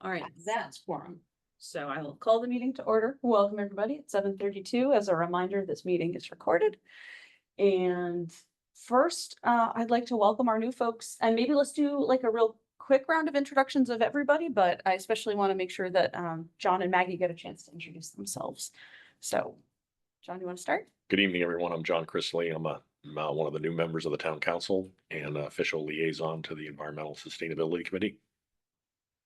All right, that's quorum. So I will call the meeting to order. Welcome, everybody, at 7:32. As a reminder, this meeting is recorded. And first, I'd like to welcome our new folks, and maybe let's do like a real quick round of introductions of everybody, but I especially want to make sure that John and Maggie get a chance to introduce themselves. So, John, you want to start? Good evening, everyone. I'm John Chrisley. I'm one of the new members of the town council and official liaison to the Environmental Sustainability Committee.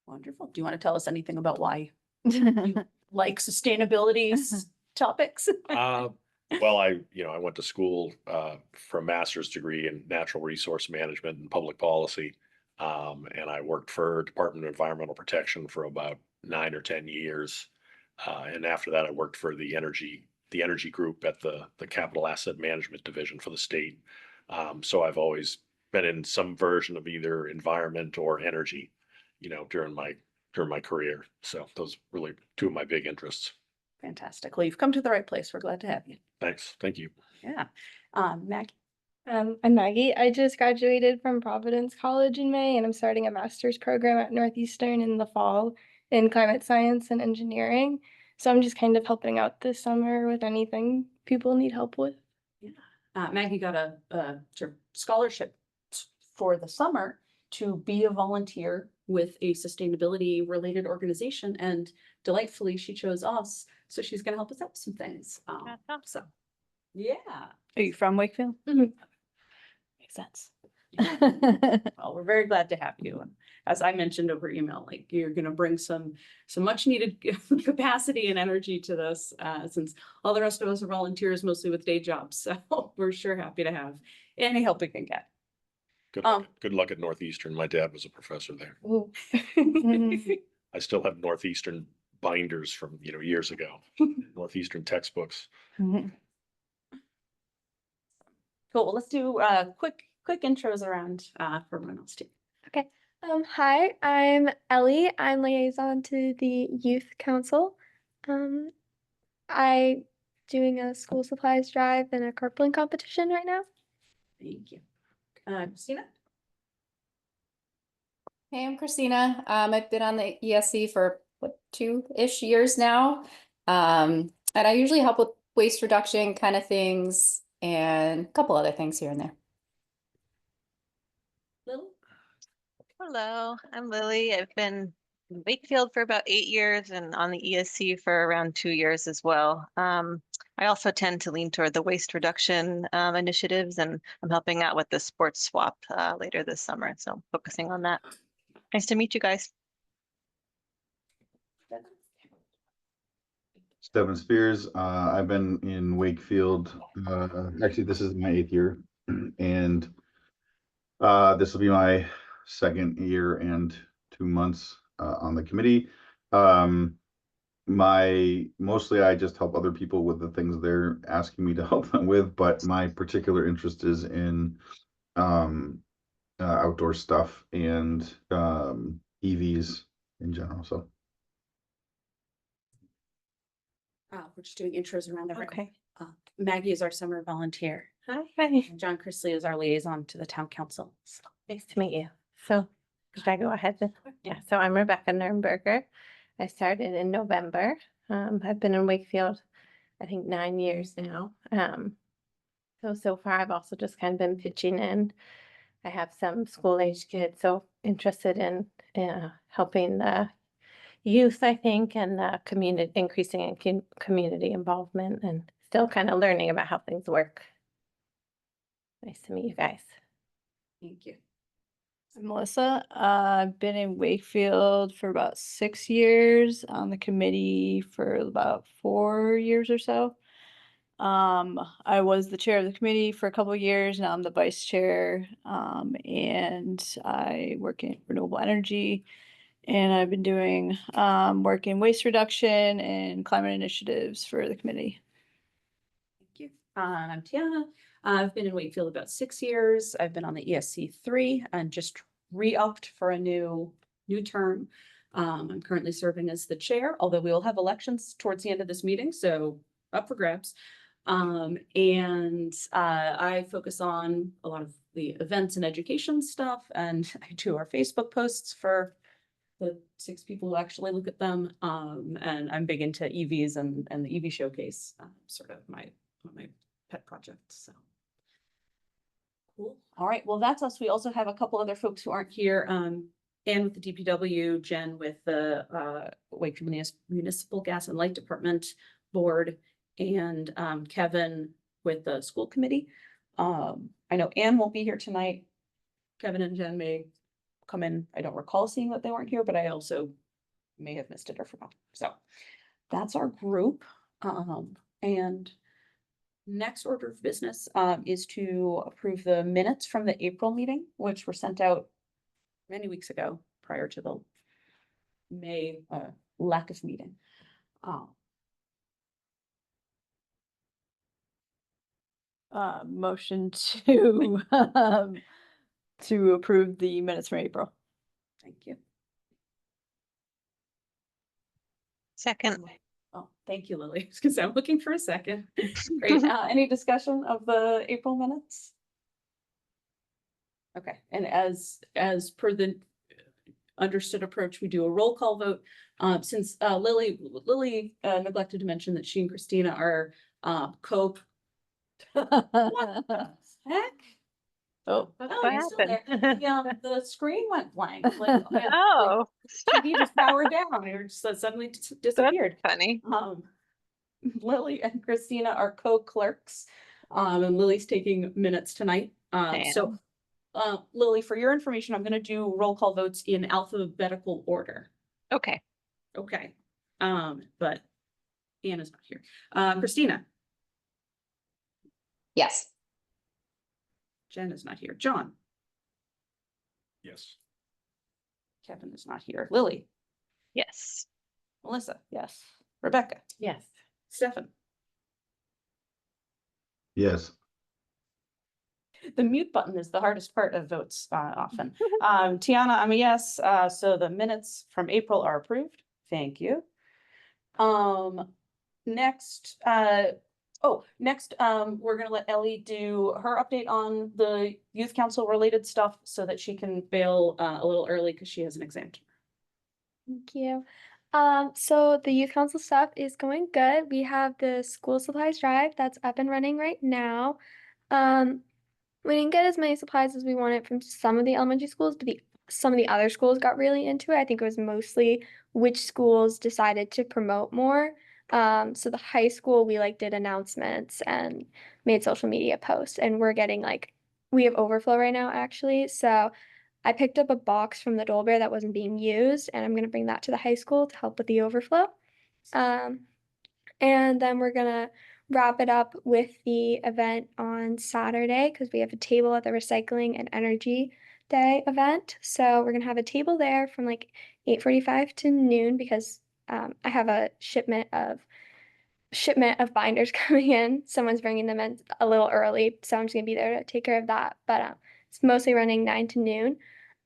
Wonderful. Do you want to tell us anything about why you like sustainability topics? Well, I went to school for a master's degree in natural resource management and public policy. And I worked for Department of Environmental Protection for about 9 or 10 years. And after that, I worked for the energy group at the Capital Asset Management Division for the state. So I've always been in some version of either environment or energy, during my career. So those really two of my big interests. Fantastic. Well, you've come to the right place. We're glad to have you. Thanks. Thank you. Yeah. Maggie. I'm Maggie. I just graduated from Providence College in May, and I'm starting a master's program at Northeastern in the fall in climate science and engineering. So I'm just kind of helping out this summer with anything people need help with. Yeah. Maggie got a sort of scholarship for the summer to be a volunteer with a sustainability related organization, and delightfully she chose us. So she's going to help us out with some things. So yeah. Are you from Wakefield? Mhm. Makes sense. Well, we're very glad to have you. And as I mentioned over email, like you're going to bring some much needed capacity and energy to this, since all the rest of us are volunteers, mostly with day jobs. So we're sure happy to have any help we can get. Good luck at Northeastern. My dad was a professor there. Ooh. I still have Northeastern binders from, years ago, Northeastern textbooks. Mhm. Cool. Well, let's do quick intros around for everyone else too. Okay. Hi, I'm Ellie. I'm liaison to the youth council. I doing a school supplies drive and a carpooling competition right now. Thank you. Christina. Hey, I'm Christina. I've been on the ESC for 2-ish years now. And I usually help with waste reduction kind of things and a couple other things here and there. Lil. Hello, I'm Lily. I've been in Wakefield for about 8 years and on the ESC for around 2 years as well. I also tend to lean toward the waste reduction initiatives, and I'm helping out with the sports swap later this summer. So focusing on that. Nice to meet you guys. Stephen Spears. I've been in Wakefield. Actually, this is my 8th year, and this will be my 2nd year and 2 months on the committee. Mostly I just help other people with the things they're asking me to help them with, but my particular interest is in outdoor stuff and EVs in general. So. We're just doing intros around everyone. Okay. Maggie is our summer volunteer. Hi. And John Chrisley is our liaison to the town council. So, Nice to meet you. So, should I go ahead then? Yeah, so I'm Rebecca Nurnberger. I started in November. I've been in Wakefield, I think 9 years now. So far I've also just kind of been pitching in. I have some school-age kids, so interested in helping the youth, I think, and the community, increasing in community involvement, and still kind of learning about how things work. Nice to meet you guys. thank you. I'm Melissa. I've been in Wakefield for about 6 years, on the committee for about 4 years or so. I was the chair of the committee for a couple of years. Now I'm the vice chair, and I work in renewable energy. And I've been doing work in waste reduction and climate initiatives for the committee. Thank you. I'm Tiana. I've been in Wakefield about 6 years. I've been on the ESC 3 and just re-upped for a new term. I'm currently serving as the chair, although we will have elections towards the end of this meeting, so up for grabs. I focus on a lot of the events and education stuff, and I do our Facebook posts for the 6 people who actually look at them. And I'm big into EVs and the EV showcase, sort of my pet project, so. Cool. All right, well, that's us. We also have a couple other folks who aren't here. Anne with the DPW, Jen with the Wakefield Municipal Gas and Light Department Board, and Kevin with the school committee. I know Anne won't be here tonight. Kevin and Jen may come in. I don't recall seeing that they weren't here, but I also may have missed it or forgot. So that's our group. And next order of business is to approve the minutes from the April meeting, which were sent out many weeks ago prior to the May lack of meeting. Motion to to approve the minutes from April. Thank you. Second. Oh, thank you, Lily, because I'm looking for a second. Great. Any discussion of the April minutes? Okay, and as per the understood approach, we do a roll call vote. Since Lily neglected to mention that she and Christina are co. What the heck? Oh, Oh, What you're still there. happened? Yeah, the screen went blank. Like, Oh, TV just powered down. It just suddenly disappeared. funny. Lily and Christina are co-clerks. And Lily's taking minutes tonight. So Lily, for your information, I'm gonna do roll call votes in alphabetical order. Okay. Okay. But Anna's not here. Christina, Yes. Jen is not here. John, Yes. Kevin is not here. Lily, Yes. Melissa, yes. Rebecca, Yes. Stefan. Yes. The mute button is the hardest part of votes often. Tiana, I'm a yes. So the minutes from April are approved. Thank you. Next, we're gonna let Ellie do her update on the youth council related stuff so that she can bail a little early because she has an exam tomorrow. Thank you. So the youth council stuff is going good. We have the school supplies drive that's up and running right now. We didn't get as many supplies as we wanted from some of the elementary schools, but some of the other schools got really into it. I think it was mostly which schools decided to promote more. So the high school, we did announcements and made social media posts, and we're getting we have overflow right now actually. So I picked up a box from the Dole Bear that wasn't being used, and I'm gonna bring that to the high school to help with the overflow. And then we're gonna wrap it up with the event on Saturday because we have a table at the Recycling and Energy Day event. So we're gonna have a table there from 8:45 to noon because I have a shipment of binders coming in. Someone's bringing them in a little early, so I'm just gonna be there to take care of that. But it's mostly running 9 to noon.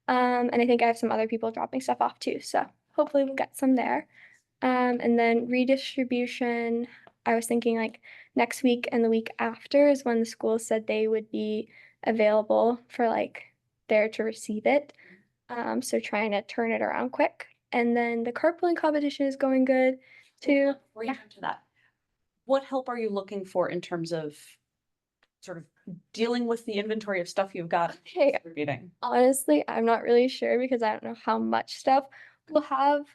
And I think I have some other people dropping stuff off too. So hopefully we'll get some there. And then redistribution, I was thinking next week and the week after is when the school said they would be available for there to receive it. So trying to turn it around quick. And then the carpooling competition is going good too. Before you jump to that, what help are you looking for in terms of sort of dealing with the inventory of stuff you've got? Okay. Distributing? Honestly, I'm not really sure because I don't know how much stuff we'll have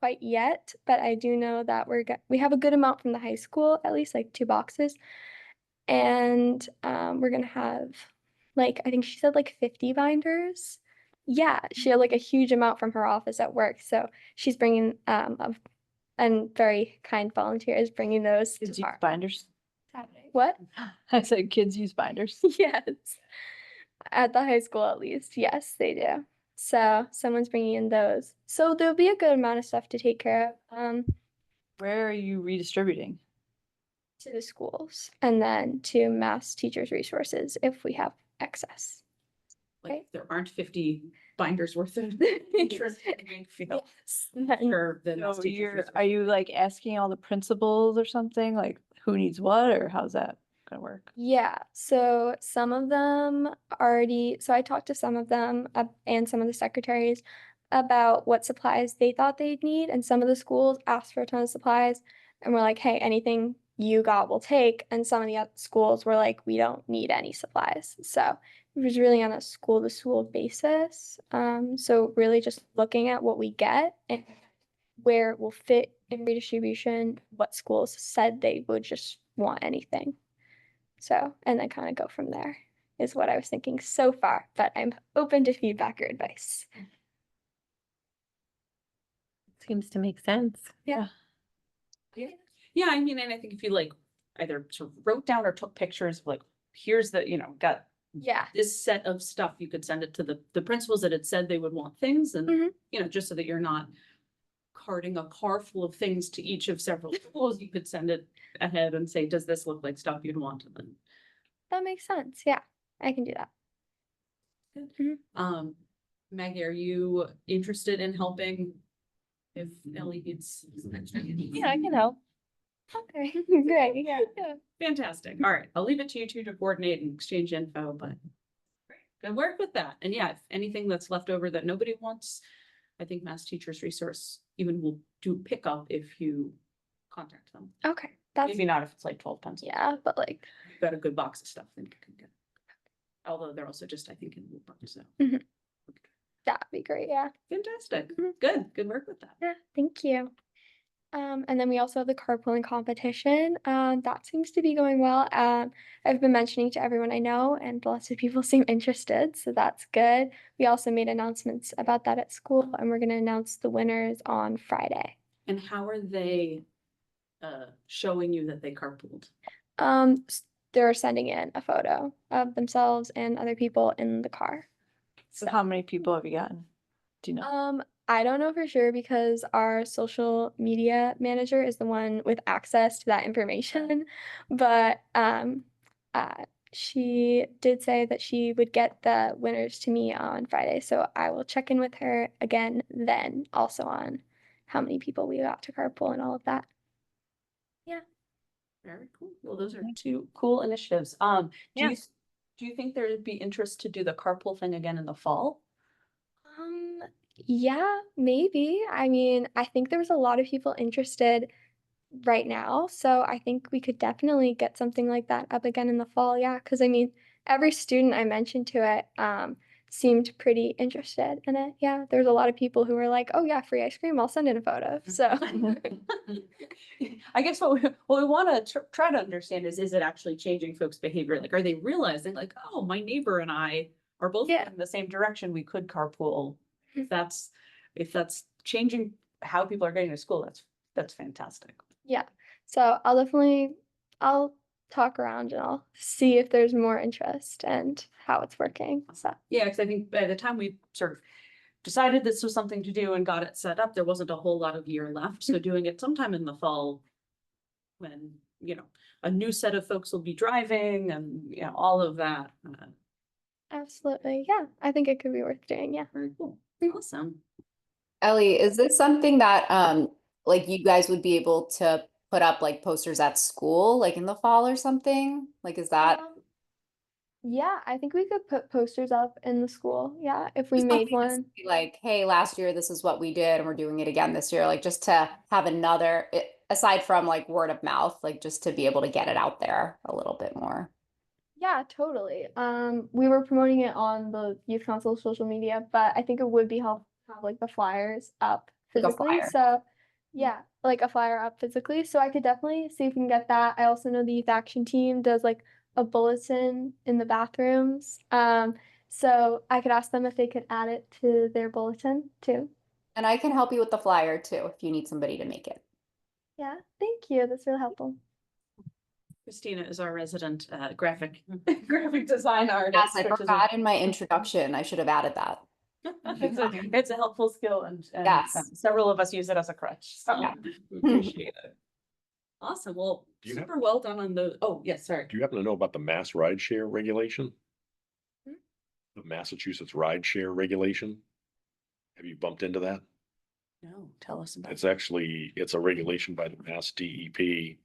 quite yet, but I do know that we have a good amount from the high school, at least 2 boxes. And we're gonna have I think she said 50 binders. Yeah, she had a huge amount from her office at work. So she's bringing and very kind volunteer is bringing those Kids use tomorrow. binders. Saturday. What? I said kids use binders. Yes. At the high school, at least. Yes, they do. So someone's bringing in those. So there'll be a good amount of stuff to take care of. Where are you redistributing? To the schools and then to mass teachers resources if we have excess. Like there aren't 50 binders worth of interest in Wakefield. Yes. Sure, then So are you asking all the principals or something? Who needs what, or how's that gonna work? Yeah, so some of them so I talked to some of them and some of the secretaries about what supplies they thought they'd need, and some of the schools asked for a ton of supplies and were like, hey, anything you got will take, and some of the other schools were like, we don't need any supplies. So it was really on a school to school basis. So really just looking at what we get and where it will fit in redistribution, what schools said they would just want anything. So, and then kind of go from there is what I was thinking so far, but I'm open to feedback or advice. Seems to make sense. Yeah, I mean, and I think if you like either sort of wrote down or took pictures of like, here's the, got Yeah. this set of stuff, you could send it to the principals that had said they would want things and, Mhm. just so that you're not carting a car full of things to each of several schools, you could send it ahead and say, does this look like stuff you'd want? And then, That makes sense. Yeah, I can do that. Maggie, are you interested in helping if Ellie needs some extra? Yeah, I can help. Okay, great. Yeah. Fantastic. All right, I'll leave it to you two to coordinate and exchange info, but good work with that. And yeah, if anything that's left over that nobody wants, I think Mass Teachers Resource even will do pickup if you contact them. Okay, that's Maybe not if it's like 12 pencils. yeah, but like You've got a good box of stuff, then you can get it. Although they're also just, I think, in Woburn, so. that'd be great. Yeah. Fantastic. Mhm. Good work with that. Yeah. Thank you. And then we also have the carpooling competition. That seems to be going well. I've been mentioning to everyone I know, and lots of people seem interested, so that's good. We also made announcements about that at school, and we're going to announce the winners on Friday. And how are they showing you that they carpooled? They're sending in a photo of themselves and other people in the car. So how many people have you gotten? Do you know? I don't know for sure because our social media manager is the one with access to that information. But she did say that she would get the winners to me on Friday. So I will check in with her again then also on how many people we got to carpool and all of that. Yeah. Very cool. Well, those are two cool initiatives. Yeah. Do you think there would be interest to do the carpool thing again in the fall? Yeah, maybe. I mean, I think there was a lot of people interested right now, so I think we could definitely get something like that up again in the fall. Yeah, because I mean, every student I mentioned to it seemed pretty interested in it. Yeah, there's a lot of people who were like, "Oh yeah, free ice cream. I'll send in a photo." So I guess what we want to try to understand is it actually changing folks' behavior? Like, are they realizing like, oh, my neighbor and I are both Yeah. going in the same direction. We could carpool. If that's changing how people are getting to school, that's fantastic. yeah, so I'll talk around and I'll see if there's more interest and how it's working. So Yeah, because I think by the time we sort of decided this was something to do and got it set up, there wasn't a whole lot of year left. So doing it sometime in the fall when, a new set of folks will be driving and, all of that. absolutely, yeah, I think it could be worth doing. Yeah. Very cool. Awesome. Ellie, is this something that like you guys would be able to put up like posters at school like in the fall or something? Like is that Yeah, I think we could put posters up in the school. Yeah, if we just made something to one. say, like, hey, last year this is what we did and we're doing it again this year, like just to have another aside from like word of mouth, like just to be able to get it out there a little bit more. Yeah, totally. We were promoting it on the youth council social media, but I think it would be helpful to have like the flyers up Like a physically. flyer. So yeah, like a flyer up physically. So I could definitely see if we can get that. I also know the youth action team does like a bulletin in the bathrooms. So I could ask them if they could add it to their bulletin too. And I can help you with the flyer too if you need somebody to make it. Yeah, thank you. That's really helpful. Christina is our resident graphic design artist. Yes, I which is forgot in my introduction. I should have added that. it's a helpful skill and Yes. several of us use it as a crutch. So Yeah. we appreciate it. Awesome. Well, Do you have- super well done on the, oh, yes, sorry. Do you happen to know about the mass rideshare regulation? Hmm? The Massachusetts rideshare regulation? Have you bumped into that? No, tell us about It's a regulation by the Mass DEP.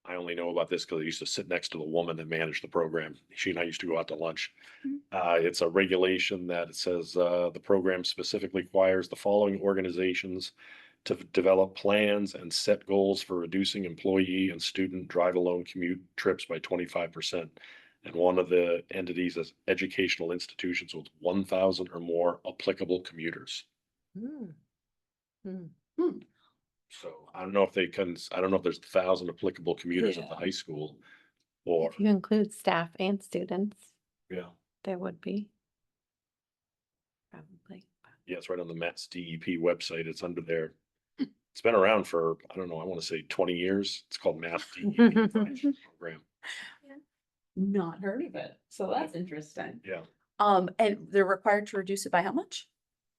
I only know about this because I used to sit next to the woman that managed the program. She and I used to go out to lunch. It's a regulation that it says, the program specifically requires the following organizations to develop plans and set goals for reducing employee and student drive-alone commute trips by 25%. And one of the entities is educational institutions with 1,000 or more applicable commuters. Mm. Mm. So I don't know if I don't know if there's 1,000 applicable commuters at the Yeah. high school or, If you include staff and students, yeah, there would be. Probably. yeah, it's right on the Matt's DEP website. It's under there. It's been around for, I don't know, I want to say 20 years. It's called Mass DEP Advisory Program. Not heard of it, so that's interesting. Yeah. And they're required to reduce it by how much?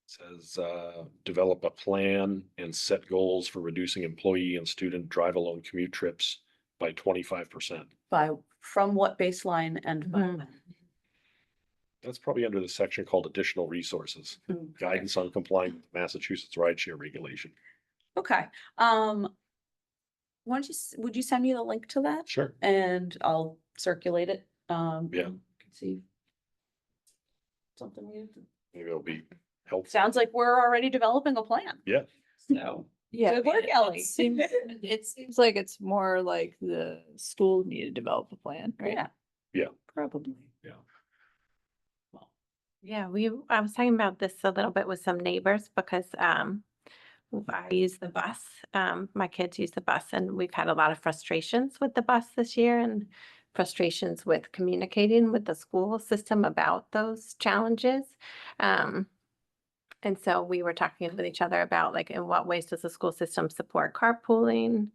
Says, develop a plan and set goals for reducing employee and student drive-alone commute trips by 25%. From what baseline and by Mhm. when? That's probably under the section called additional resources, guidance on complying with Massachusetts rideshare regulation. Okay, would you send me the link to that? Sure. And I'll circulate it, Yeah. can see. Something we have to. Maybe it'll be helpful. Sounds like we're already developing a plan. Yeah. So, Yeah. good work, Ellie. It seems like it's more like the school need to develop a plan, right? Yeah. Yeah. Probably. Yeah. Well, Yeah, I was talking about this a little bit with some neighbors because I use the bus. My kids use the bus, and we've had a lot of frustrations with the bus this year and frustrations with communicating with the school system about those challenges. And so we were talking with each other about like in what ways does the school system support carpooling,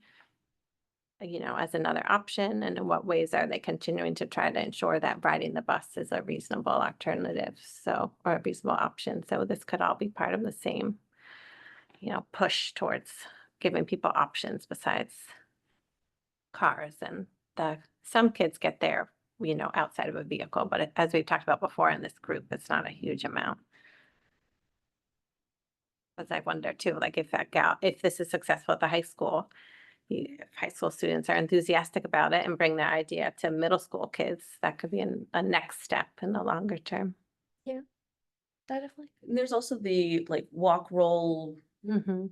as another option, and in what ways are they continuing to try to ensure that riding the bus is a reasonable alternative, or a reasonable option. So this could all be part of the same, push towards giving people options besides cars. And some kids get there, outside of a vehicle, but as we've talked about before in this group, it's not a huge amount. Because I wonder too, like if this is successful at the high school, if high school students are enthusiastic about it and bring their idea to middle school kids, that could be a next step in the longer term. Definitely. and there's also the like walk, roll, Mm-hmm.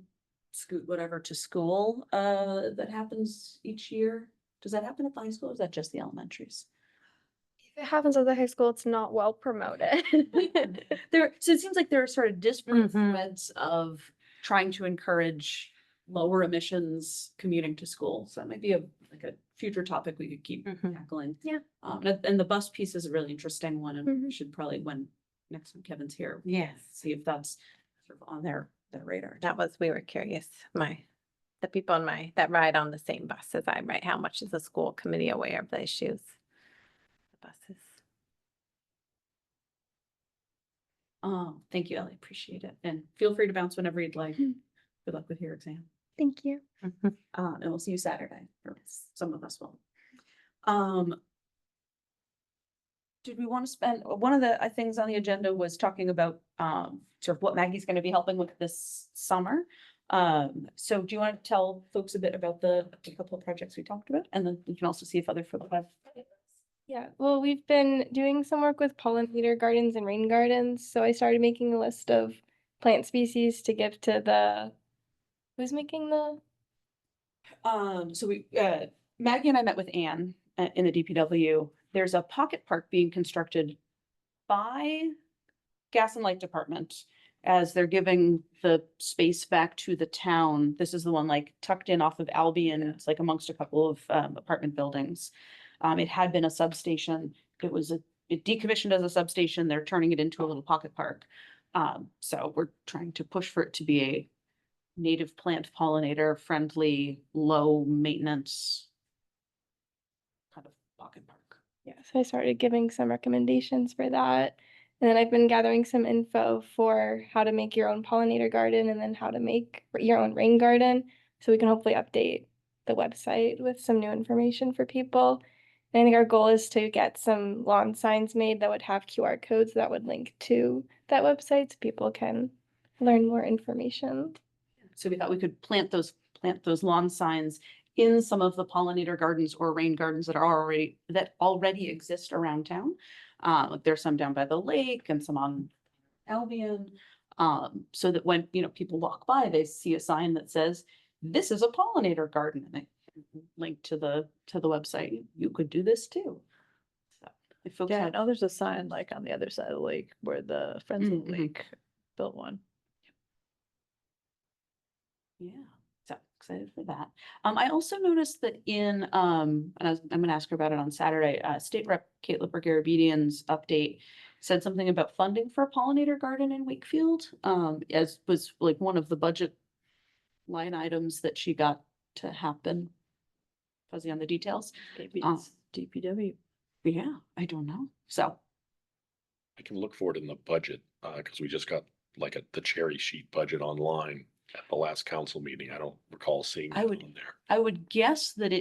scoot, whatever to school, that happens each year. Does that happen at the high school or is that just the elementaries? If it happens at the high school, it's not well promoted. So it seems like there are sort of disparate Mhm. threads of trying to encourage lower emissions commuting to school. So that might be a future topic we could keep Mhm. tackling. Yeah. And the bus piece is a really interesting one and we Mhm. should probably, when next time Kevin's here, Yes. see if that's sort of on their radar. We were curious, the people that ride on the same bus as I, right? How much is the school committee aware of the issues? The buses. Thank you, Ellie. Appreciate it. And feel free to bounce whenever you'd like. Good luck with your exam. Thank you. And we'll see you Saturday, or some of us will. Did we want to spend, one of the things on the agenda was talking about, sort of what Maggie's going to be helping with this summer. So do you want to tell folks a bit about the couple of projects we talked about? And then we can also see if other folks have. Yeah, well, we've been doing some work with pollinator gardens and rain gardens. So I started making a list of plant species to give to who's making the? So Maggie and I met with Anne in the DPW. There's a pocket park being constructed by Gas and Light Department as they're giving the space back to the town. This is the one like tucked in off of Albion. It's like amongst a couple of apartment buildings. It had been a substation. It decommissioned as a substation. They're turning it into a little pocket park. So we're trying to push for it to be a native plant pollinator friendly, low maintenance kind of pocket park. Yeah, so I started giving some recommendations for that. And then I've been gathering some info for how to make your own pollinator garden and then how to make your own rain garden. So we can hopefully update the website with some new information for people. And I think our goal is to get some lawn signs made that would have QR codes that would link to that website so people can learn more information. So we thought we could plant those lawn signs in some of the pollinator gardens or rain gardens that already exist around town. Like there's some down by the lake and some on Albion. So that when, people walk by, they see a sign that says, this is a pollinator garden, and they link to the website. You could do this too. So if folks Yeah, I have, know there's a sign like on the other side of the lake where the Friends of the Mhm. Lake built one. yeah, so excited for that. I also noticed that I'm gonna ask her about it on Saturday, State Rep Kate Lipper-Garabedian's update said something about funding for a pollinator garden in Wakefield, as was like one of the budget line items that she got to happen. Fuzzy on the details. Maybe Oh. it's DPW. Yeah, I don't know. So, I can look for it in the budget, because we just got like the cherry sheet budget online at the last council meeting. I don't recall seeing I it would- on there. I would guess that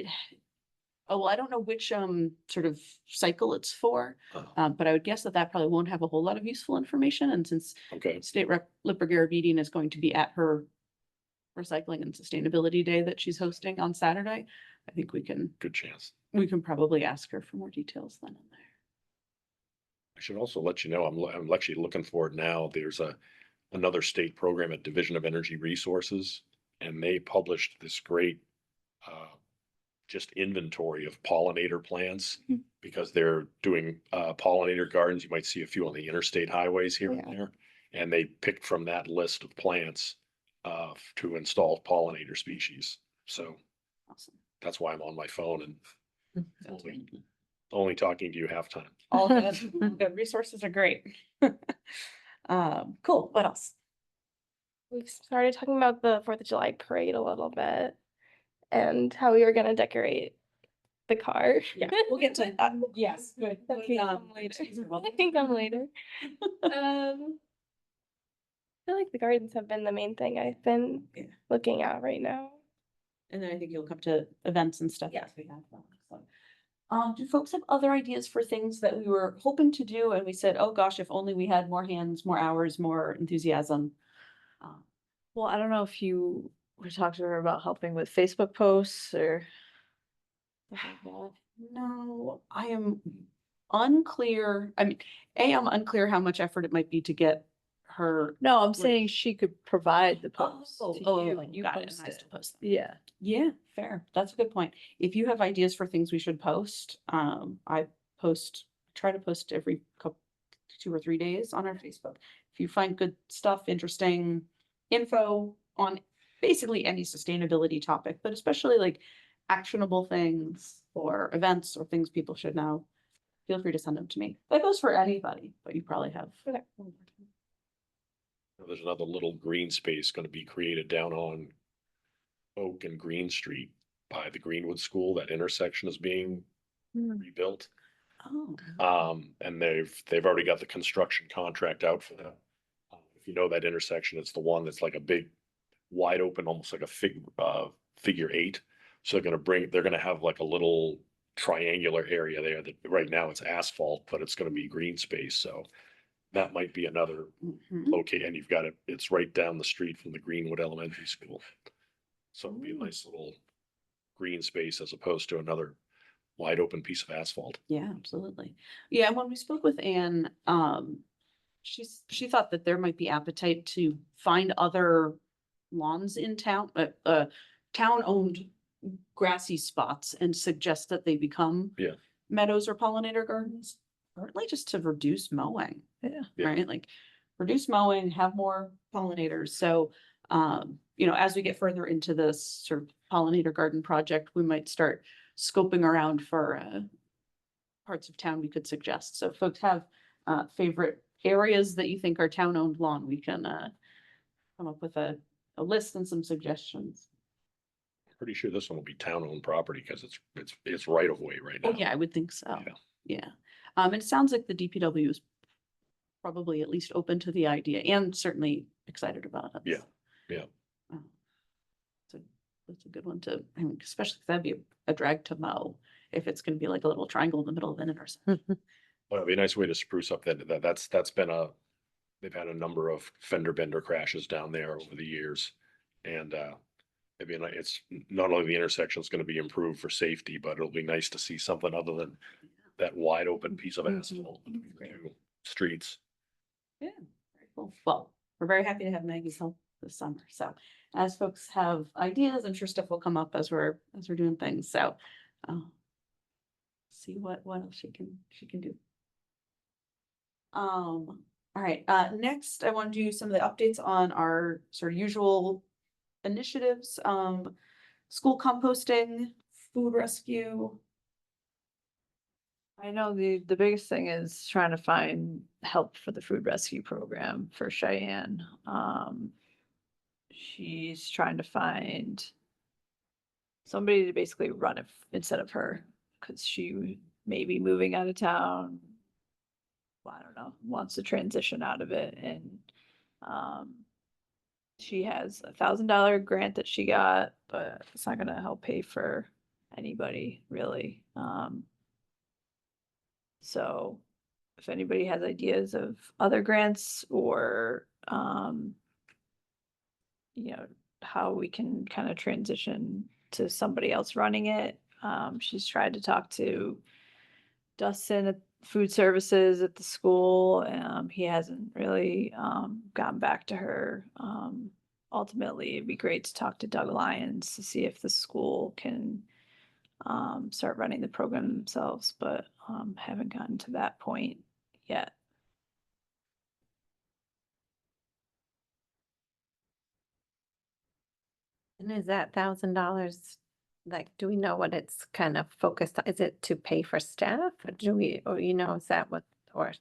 well, I don't know which sort of cycle it's for, Oh, but I would guess that probably won't have a whole lot of useful information. And since okay, State Rep Lipper-Garabedian is going to be at her Recycling and Sustainability Day that she's hosting on Saturday, I think we can good chance. probably ask her for more details then and there. I should also let you know, I'm actually looking for it now. There's another state program at Division of Energy Resources, and they published this great just inventory of pollinator plants, Mhm. because they're doing pollinator gardens. You might see a few on the interstate highways here Yeah. and there. And they picked from that list of plants to install pollinator species. So Awesome. that's why I'm on my phone and Sounds great. only talking to you half time. All good. Good resources are great. Cool. What else? We've started talking about the 4th of July parade a little bit and how we were gonna decorate the car. Yeah, we'll get to that. Yes, good. That can come later. That can come later. I feel like the gardens have been the main thing I've been Yeah. looking at right now. And then I think you'll come to events and stuff. Yeah. as we have them, so. Do folks have other ideas for things that we were hoping to do and we said, oh gosh, if only we had more hands, more hours, more enthusiasm? Well, I don't know if you would talk to her about helping with Facebook posts or stuff like that. No, I am unclear. I mean, I'm unclear how much effort it might be to get her. No, I'm Right. saying she could provide the posts to you and you got it, post and I it. still post them. Yeah. Yeah, fair. That's a good point. If you have ideas for things we should post, try to post every 2 or 3 days on our Facebook. If you find good stuff, interesting info on basically any sustainability topic, but especially like actionable things or events or things people should know, feel free to send them to me. That goes for anybody, but you probably have. Okay. There's another little green space going to be created down on Oak and Green Street by the Greenwood School. That intersection is being rebuilt. Oh, And they've already got the construction contract out for that. If you know that intersection, it's the one that's like a big, wide open, almost like a figure eight. So they're gonna have like a little triangular area there that right now it's asphalt, but it's gonna be green space. So that might be another mhm. locate, and it's right down the street from the Greenwood Elementary School. So it'll be a nice little green space as opposed to another wide open piece of asphalt. Yeah, absolutely. Yeah, and when we spoke with Anne, she thought that there might be appetite to find other lawns in town, town-owned grassy spots and suggest that they become Yeah. meadows or pollinator gardens, partly just to reduce mowing. Yeah. Yeah. Right? Like reduce mowing, have more pollinators. So, as we get further into this sort of pollinator garden project, we might start scoping around for parts of town we could suggest. So if folks have favorite areas that you think are town-owned lawn, we can come up with a list and some suggestions. Pretty sure this one will be town-owned property because it's right of way right now. Oh, yeah, I would think so. Yeah. Yeah. And it sounds like the DPW is probably at least open to the idea and certainly excited about it. Yeah, yeah. So that's a good one to, I mean, especially 'cause that'd be a drag to mow if it's gonna be like a little triangle in the middle of an intersection. Well, it'd be a nice way to spruce up that's been they've had a number of fender bender crashes down there over the years. And I mean, it's not only the intersection is gonna be improved for safety, but it'll be nice to see something other than that wide open piece of asphalt between the two streets. Yeah, very cool. Well, we're very happy to have Maggie's help this summer. So as folks have ideas, I'm sure stuff will come up as we're doing things. So see what else she can do. All right, next I want to do some of the updates on our sort of usual initiatives, school composting, food rescue. I know the biggest thing is trying to find help for the food rescue program for Cheyenne. She's trying to find somebody to basically run it instead of her, because she may be moving out of town. Well, I don't know, wants to transition out of it, and she has $1,000 grant that she got, but it's not gonna help pay for anybody really. So if anybody has ideas of other grants or, how we can kind of transition to somebody else running it. She's tried to talk to Dustin at Food Services at the school. He hasn't really gotten back to her. Ultimately, it'd be great to talk to Doug Lyons to see if the school can start running the program themselves, but haven't gotten to that point yet. And is that $1,000, like, do we know what it's kind of focused on? Is it to pay for staff or is that what, or?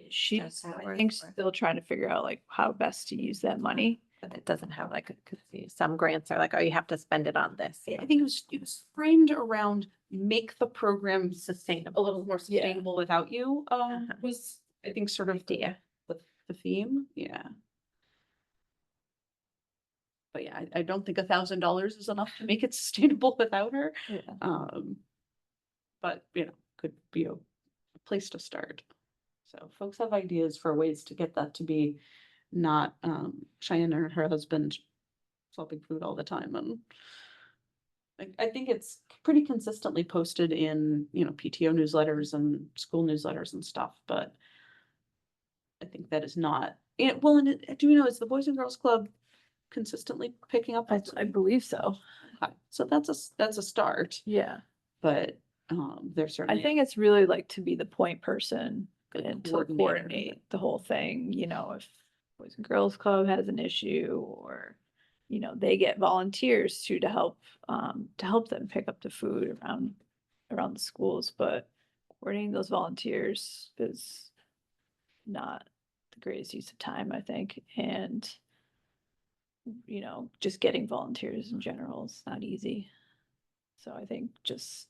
She's, That's how it I works, think, or- still trying to figure out like how best to use that money. But it doesn't have like, cause some grants are like, oh, you have to spend it on this. I think it was framed around make the program Sustainable. a little more Yeah. sustainable without you, Uh-huh. was, I think, sort of Idea. the theme, yeah. But yeah, I don't think $1,000 is enough to make it sustainable without her. Yeah. But could be a place to start. So if folks have ideas for ways to get that to be not Cheyenne or her husband swapping food all the time, and I think it's pretty consistently posted in PTO newsletters and school newsletters and stuff, but I think that is not well, and do we know, is the Boys and Girls Club consistently picking up? I believe so. Okay, so that's a start, Yeah. but there's I certainly. think it's really like to be the point person Good and to coordinator. coordinate the whole thing, if Boys and Girls Club has an issue or, they get volunteers to help them pick up the food around the schools, but coordinating those volunteers is not the greatest use of time, I think. And, just getting volunteers in general is not easy. So I think just,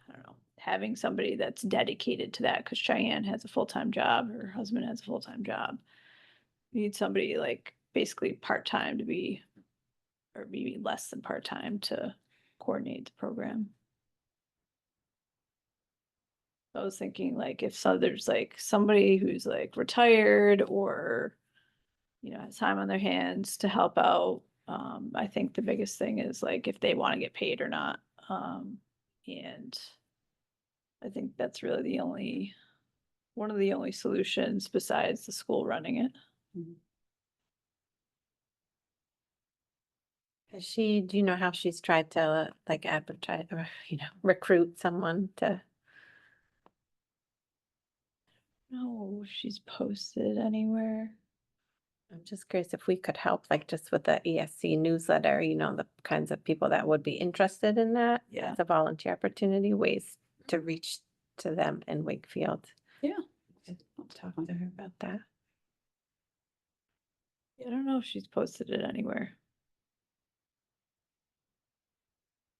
I don't know, having somebody that's dedicated to that, because Cheyenne has a full-time job, her husband has a full-time job. You need somebody like basically part-time to be, or maybe less than part-time to coordinate the program. I was thinking like if there's like somebody who's like retired or, has time on their hands to help out. I think the biggest thing is like if they want to get paid or not. And I think that's really one of the only solutions besides the school running it. Do you know how she's tried to like advertise or, recruit someone to? No, she's posted anywhere. I'm just curious if we could help, like just with the ESC newsletter, the kinds of people that would be interested in that. Yeah. As a volunteer opportunity, ways to reach to them in Wakefield. Yeah. I'll talk to her about that. I don't know if she's posted it anywhere.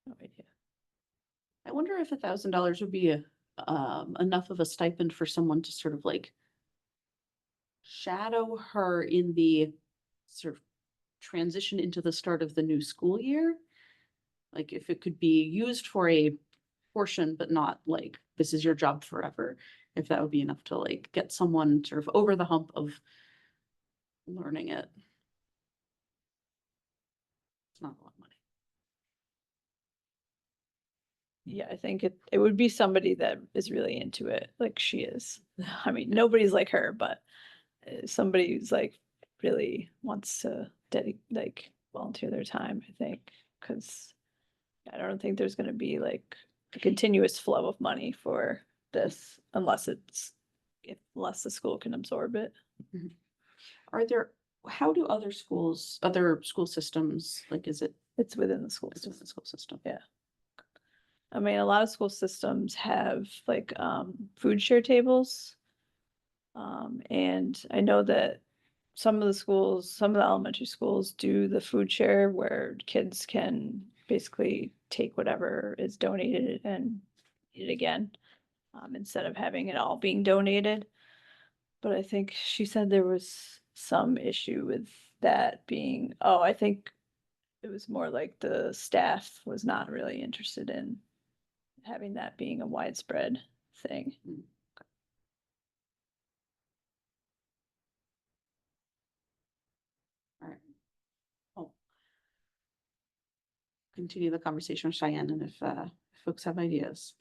No idea. I wonder if $1,000 would be enough of a stipend for someone to sort of like shadow her in the sort of transition into the start of the new school year. Like if it could be used for a portion, but not like this is your job forever. If that would be enough to like get someone sort of over the hump of learning it. It's not a lot of money. Yeah, I think it would be somebody that is really into it, like she is. I mean, nobody's like her, but somebody who's like really wants to like volunteer their time, I think, because I don't think there's gonna be like a continuous flow of money for this unless the school can absorb it. How do other school systems, like, is it, It's within the school it's in system. the school system? Yeah. I mean, a lot of school systems have like food share tables. And I know that some of the elementary schools do the food share where kids can basically take whatever is donated and eat it again, instead of having it all being donated. But I think she said there was some issue with that being, oh, I think it was more like the staff was not really interested in having that being a widespread thing. All right. I'll continue the conversation with Cheyenne, and if folks have ideas.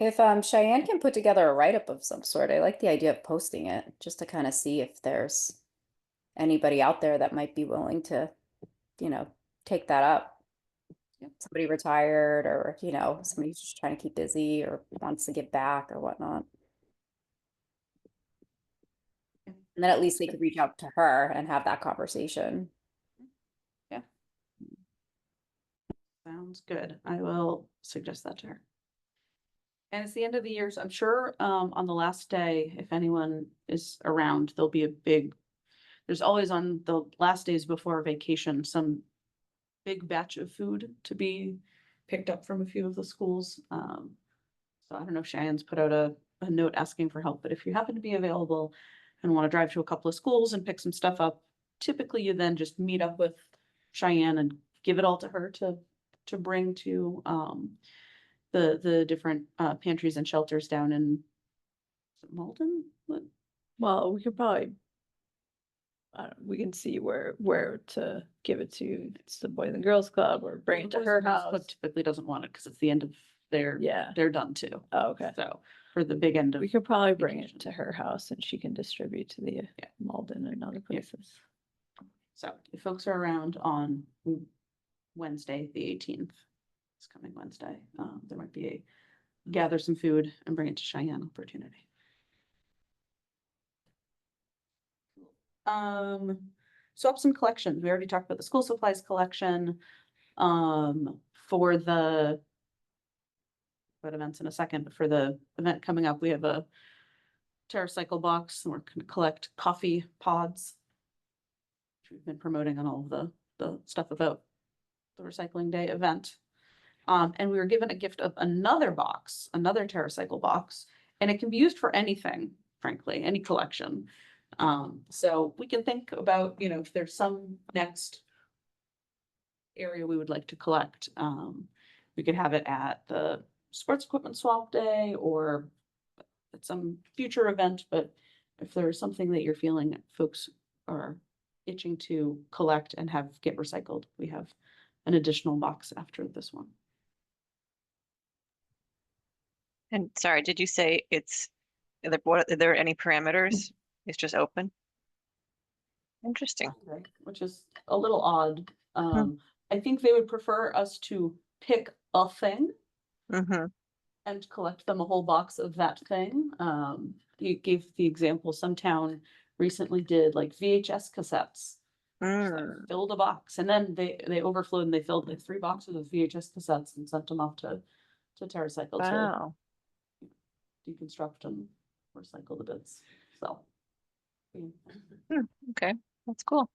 If Cheyenne can put together a write-up of some sort, I like the idea of posting it just to kind of see if there's anybody out there that might be willing to, take that up. Yep. Somebody retired or, somebody who's just trying to keep busy or wants to give back or whatnot. And then at least they could reach out to her and have that conversation. Sounds good. I will suggest that to her. And it's the end of the year, so I'm sure on the last day, if anyone is around, there'll be there's always on the last days before vacation, some big batch of food to be picked up from a few of the schools. So I don't know if Cheyenne's put out a note asking for help, but if you happen to be available and want to drive to a couple of schools and pick some stuff up, typically you then just meet up with Cheyenne and give it all to her to bring to the different pantries and shelters down in Malden. Well, we could probably, we can see where to give it to. It's the Boys and Girls Club or bring it to her house. Typically doesn't want it because it's the end of Yeah. they're done too. Oh, okay. So for the big end of. We could probably bring vacation. it to her house and she can distribute to the Malden and other places. So if folks are around on Wednesday, the 18th, it's coming Wednesday, there might be gather some food and bring it to Cheyenne opportunity. So up some collections. We already talked about the school supplies collection. For the events in a second, but for the event coming up, we have a TerraCycle box and we're going to collect coffee pods. Which we've been promoting on all of the stuff about the recycling day event. And we were given a gift of another box, another TerraCycle box, and it can be used for anything, frankly, any collection. So we can think about, if there's some next area we would like to collect, we could have it at the sports equipment swap day or at some future event, but if there's something that you're feeling folks are itching to collect and get recycled, we have an additional box after this one. And sorry, did you say are there any parameters? It's just open? Interesting. Which is a little odd. I think they would prefer us to pick a thing Mm-hmm. and collect them a whole box of that thing. You gave the example, some town recently did like VHS cassettes. Just, like, filled a box and then they overflowed and they filled like 3 boxes of VHS cassettes and sent them off to TerraCycle Wow. to deconstruct and recycle the bits. So. Okay, that's cool.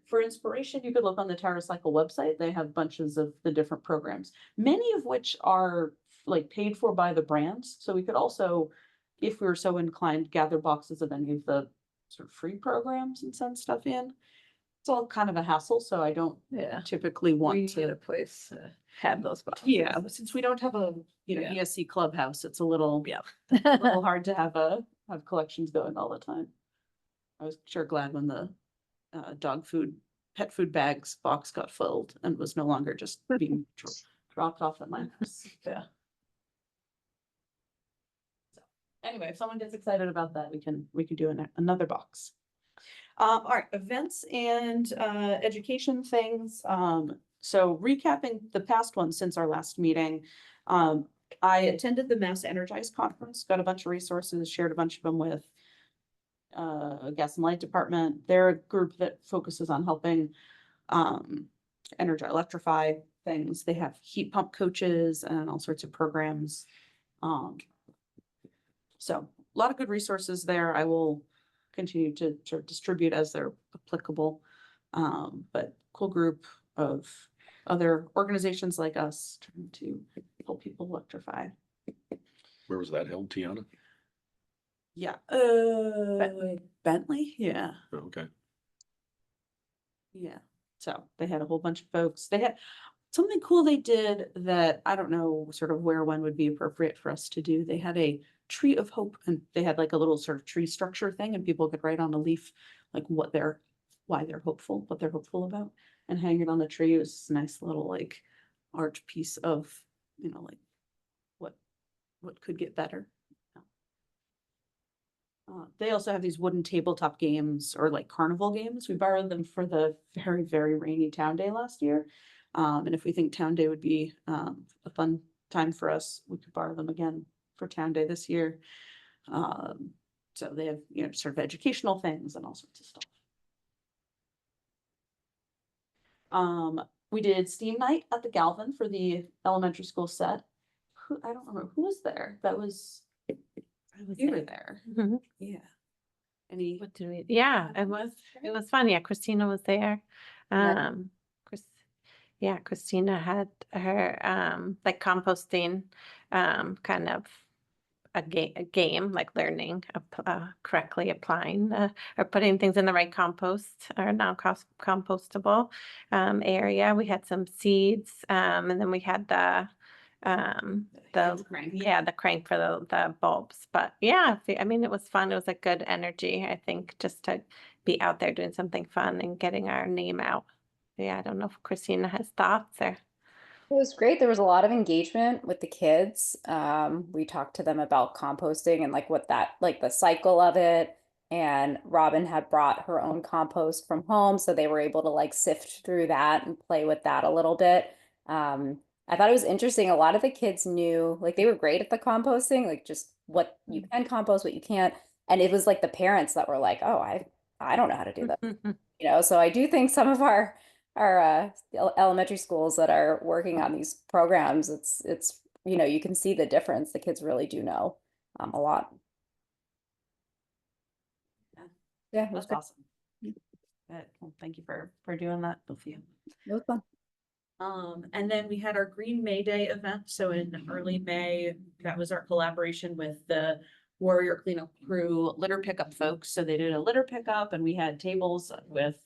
For inspiration, you could look on the TerraCycle website. They have bunches of the different programs, many of which are like paid for by the brands. So we could also, if we were so inclined, gather boxes of any of the sort of free programs and send stuff in. It's all kind of a hassle, so I don't typically We want need a to. place to have those boxes. Yeah, but since we don't have a Yeah. ESC clubhouse, it's a little Yeah. hard to have collections going all the time. I was sure glad when the dog food, pet food bags box got filled and was no longer just being dropped off at my house. Yeah. So anyway, if someone gets excited about that, we can do another box. All right, events and education things. So recapping the past one since our last meeting, I attended the Mass Energize Conference, got a bunch of resources, shared a bunch of them with Gas and Light Department. They're a group that focuses on helping electrify things. They have heat pump coaches and all sorts of programs. So a lot of good resources there. I will continue to sort of distribute as they're applicable. But cool group of other organizations like us trying to help people electrify. Where was that held, Tiana? Yeah. Bentley. Yeah. Oh, okay. Yeah. So they had a whole bunch of folks. They had something cool they did that I don't know sort of where when would be appropriate for us to do. They had a tree of hope and they had like a little sort of tree structure thing and people could write on a leaf like why they're hopeful, what they're hopeful about and hang it on the tree. It was this nice little like art piece of, you know, like what could get better. They also have these wooden tabletop games or like carnival games. We borrowed them for the very, very rainy town day last year. And if we think town day would be a fun time for us, we could borrow them again for town day this year. So they have, you know, sort of educational things and all sorts of stuff. We did Steam Night at the Galvin for the elementary school set. I don't remember who was there. That was, you were there. Mhm. Yeah. Any? What did we, yeah, it was fun. Yeah, Christina was there. Yeah. Christina had her like composting kind of a game like learning correctly applying or putting things in the right compost or non-compostable area. We had some seeds and then we had the crank. the crank for the bulbs. But yeah, I mean, it was fun. It was a good energy, I think, just to be out there doing something fun and getting our name out. Yeah, I don't know if Christina has thoughts or. It was great. There was a lot of engagement with the kids. We talked to them about composting and like what that, like the cycle of it. And Robin had brought her own compost from home, so they were able to like sift through that and play with that a little bit. I thought it was interesting. A lot of the kids knew, like they were great at the composting, like just what you can compost, what you can't. And it was like the parents that were like, "Oh, I don't know how to do that." You know, so I do think some of our elementary schools that are working on these programs, it's you know, you can see the difference. The kids really do know a lot. Yeah, it was That's awesome. Good. Well, thank you for doing that, both of you. It was fun. And then we had our Green May Day event. So in early May, that was our collaboration with the Warrior Cleanup Crew litter pickup folks. So they did a litter pickup and we had tables with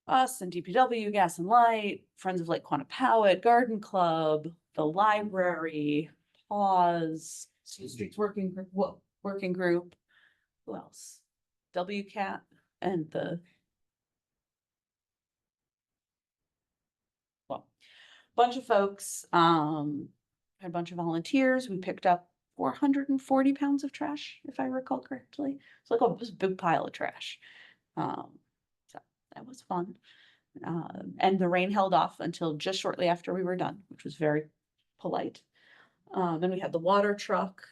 us and DPW, Gas and Light, Friends of Lake Quantapowhat, Garden Club, the library, Pause, Streets Working Group, who else? WCAT and bunch of folks, had a bunch of volunteers. We picked up 440 pounds of trash, if I recall correctly. It's like, it was a big pile of trash. So that was fun. And the rain held off until just shortly after we were done, which was very polite. Then we had the water truck.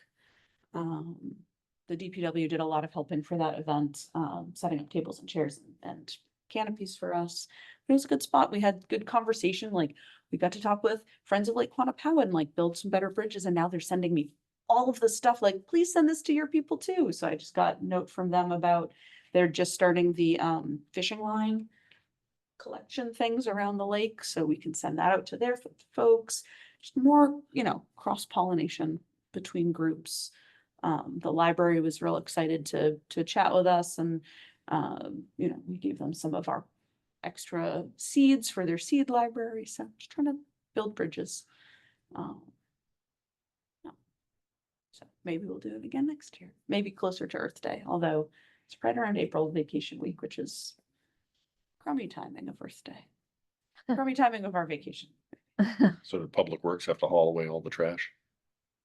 The DPW did a lot of helping for that event, setting up tables and chairs and canopies for us. It was a good spot. We had good conversation. Like we got to talk with Friends of Lake Quantapowhat and like build some better bridges. And now they're sending me all of the stuff. Like, please send this to your people too. So I just got a note from them about they're just starting the fishing line collection things around the lake. So we can send that out to their folks. Just more, you know, cross-pollination between groups. The library was real excited to chat with us and, you know, we gave them some of our extra seeds for their seed library. So just trying to build bridges. Yeah. So maybe we'll do it again next year, maybe closer to Earth Day, although it's right around April vacation week, which is crummy timing of Earth Day. Crummy timing of our vacation. So did Public Works have to haul away all the trash?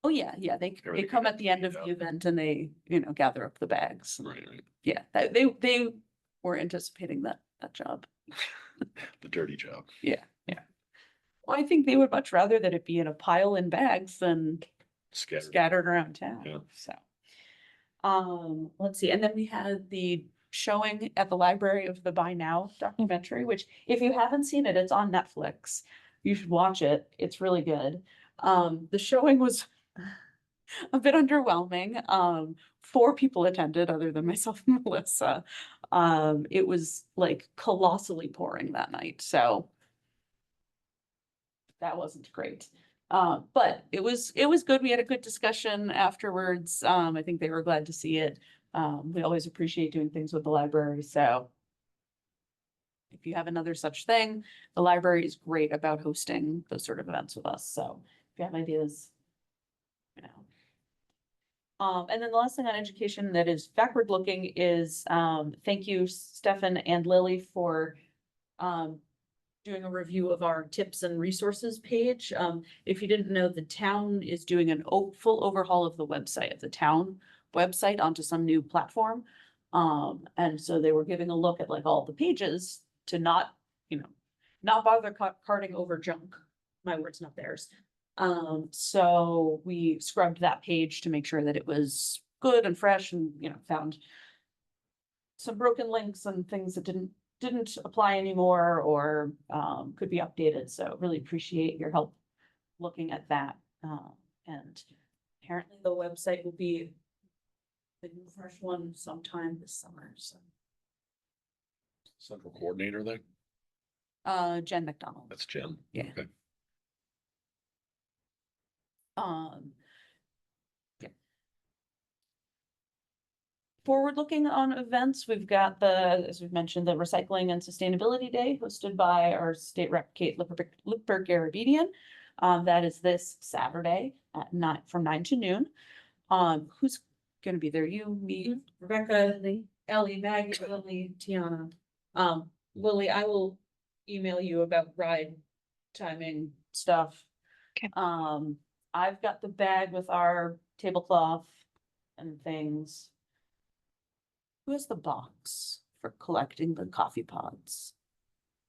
Oh, yeah, they Everything come got at the end of cleaned the up. event and they, gather up the bags. Right, right. Yeah, they were anticipating that job. The dirty job. Yeah. Well, I think they would much rather that it be in a pile in bags than Scattered. scattered around town, Yeah. so. Let's see, and then we had the showing at the library of the Buy Now documentary, which if you haven't seen it, it's on Netflix. You should watch it. It's really good. The showing was a bit underwhelming. 4 people attended other than myself and Melissa. It was like colossally pouring that night, so that wasn't great. But it was good. We had a good discussion afterwards. I think they were glad to see it. We always appreciate doing things with the library, so if you have another such thing, the library is great about hosting those sort of events with us. So if you have ideas, and then the last thing on education that is backward looking is, thank you, Stefan and Lily, for doing a review of our tips and resources page. If you didn't know, the town is doing an full overhaul of the website, of the town website onto some new platform. And so they were giving a look at like all the pages to not bother carting over junk. My words, not theirs. So we scrubbed that page to make sure that it was good and fresh and, found some broken links and things that didn't apply anymore or could be updated. So really appreciate your help looking at that. And apparently the website will be the new fresh one sometime this summer. So Central coordinator there? Jen McDonald. That's Jen. Yeah. Okay. Yeah. Forward looking on events, we've got as we've mentioned, the Recycling and Sustainability Day hosted by our state rep Kate Lipper-Garabedian. That is this Saturday at 9 from 9 to noon. Who's gonna be there? You, me, Rebecca, Ellie, Maggie, Lily, Tiana. Lily, I will email you about ride timing stuff. Okay. I've got the bag with our tablecloth and things. Who has the box for collecting the coffee pods?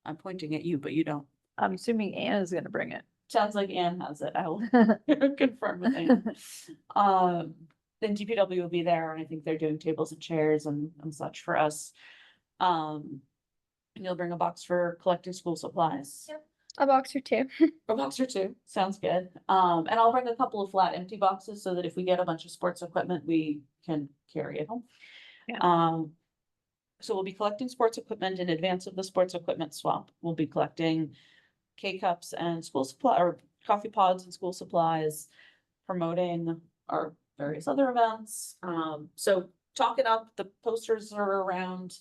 I'm pointing at you, but you don't. I'm assuming Anna's gonna bring it. Sounds like Anne has it. I will confirm with Anne. Then DPW will be there, and I think they're doing tables and chairs and such for us. And you'll bring a box for collecting school supplies. Yep. A box or 2. A box or 2, sounds good. And I'll bring a couple of flat empty boxes so that if we get a bunch of sports equipment, we can carry it home. Yeah. So we'll be collecting sports equipment in advance of the sports equipment swap. We'll be collecting K-cups and school supply or coffee pods and school supplies, promoting our various other events. So talk it up. The posters are around.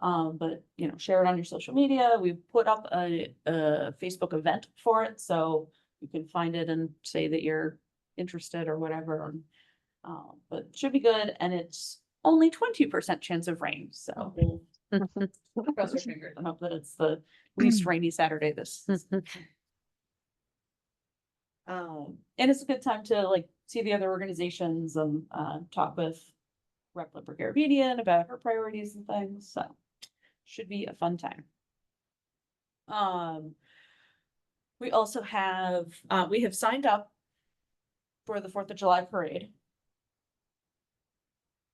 But share it on your social media. We put up a Facebook event for it, so you can find it and say that you're interested or whatever. But it should be good, and it's only 20% chance of rain, so we'll cross our fingers and hope that it's the least rainy Saturday this. And it's a good time to see the other organizations and talk with Rep. Lipper-Garabedian about her priorities and things, so should be a fun time. We also have, we have signed up for the 4th of July parade.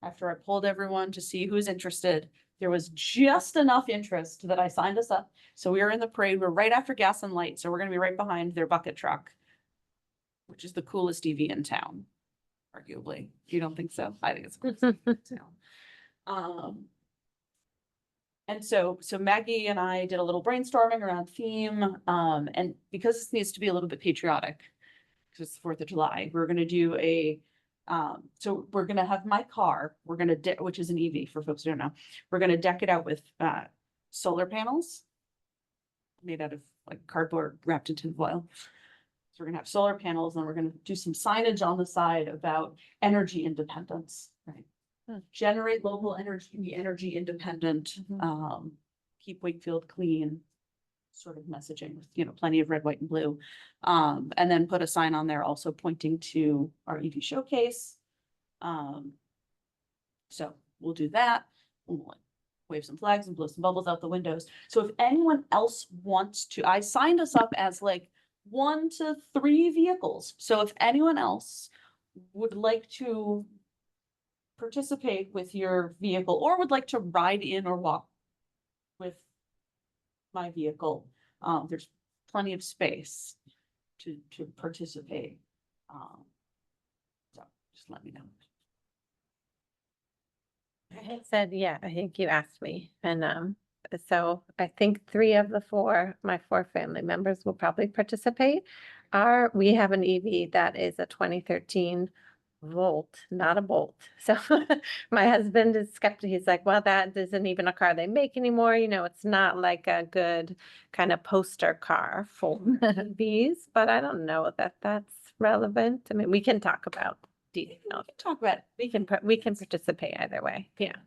After I polled everyone to see who's interested, there was just enough interest that I signed us up. So we are in the parade. We're right after Gas and Light, so we're gonna be right behind their bucket truck, which is the coolest EV in town, arguably. You don't think so? I think it's the coolest EV in town. And so Maggie and I did a little brainstorming around theme, and because this needs to be a little bit patriotic, because it's the 4th of July, we're gonna do so we're gonna have my car, which is an EV for folks who don't know, we're gonna deck it out with solar panels made out of cardboard wrapped in tin foil. So we're gonna have solar panels, and we're gonna do some signage on the side about energy independence, right? Generate local energy, be energy independent, keep Wakefield clean sort of messaging with, you know, plenty of red, white, and blue. And then put a sign on there also pointing to our EV showcase. So we'll do that. We'll like wave some flags and blow some bubbles out the windows. So if anyone else wants to, I signed us up as like 1 to 3 vehicles. So if anyone else would like to participate with your vehicle or would like to ride in or walk with my vehicle, there's plenty of space to participate. So just let me know. I had said, yeah, I think you asked me, and so I think 3 of the 4, my 4 family members will probably participate. We have an EV that is a 2013 Volt, not a Bolt. So my husband is skeptical. He's like, well, that isn't even a car they make anymore. You know, it's not like a good kind of poster car for EVs, but I don't know that that's relevant. I mean, we can talk about details. Talk about it. We can participate either way. Yeah.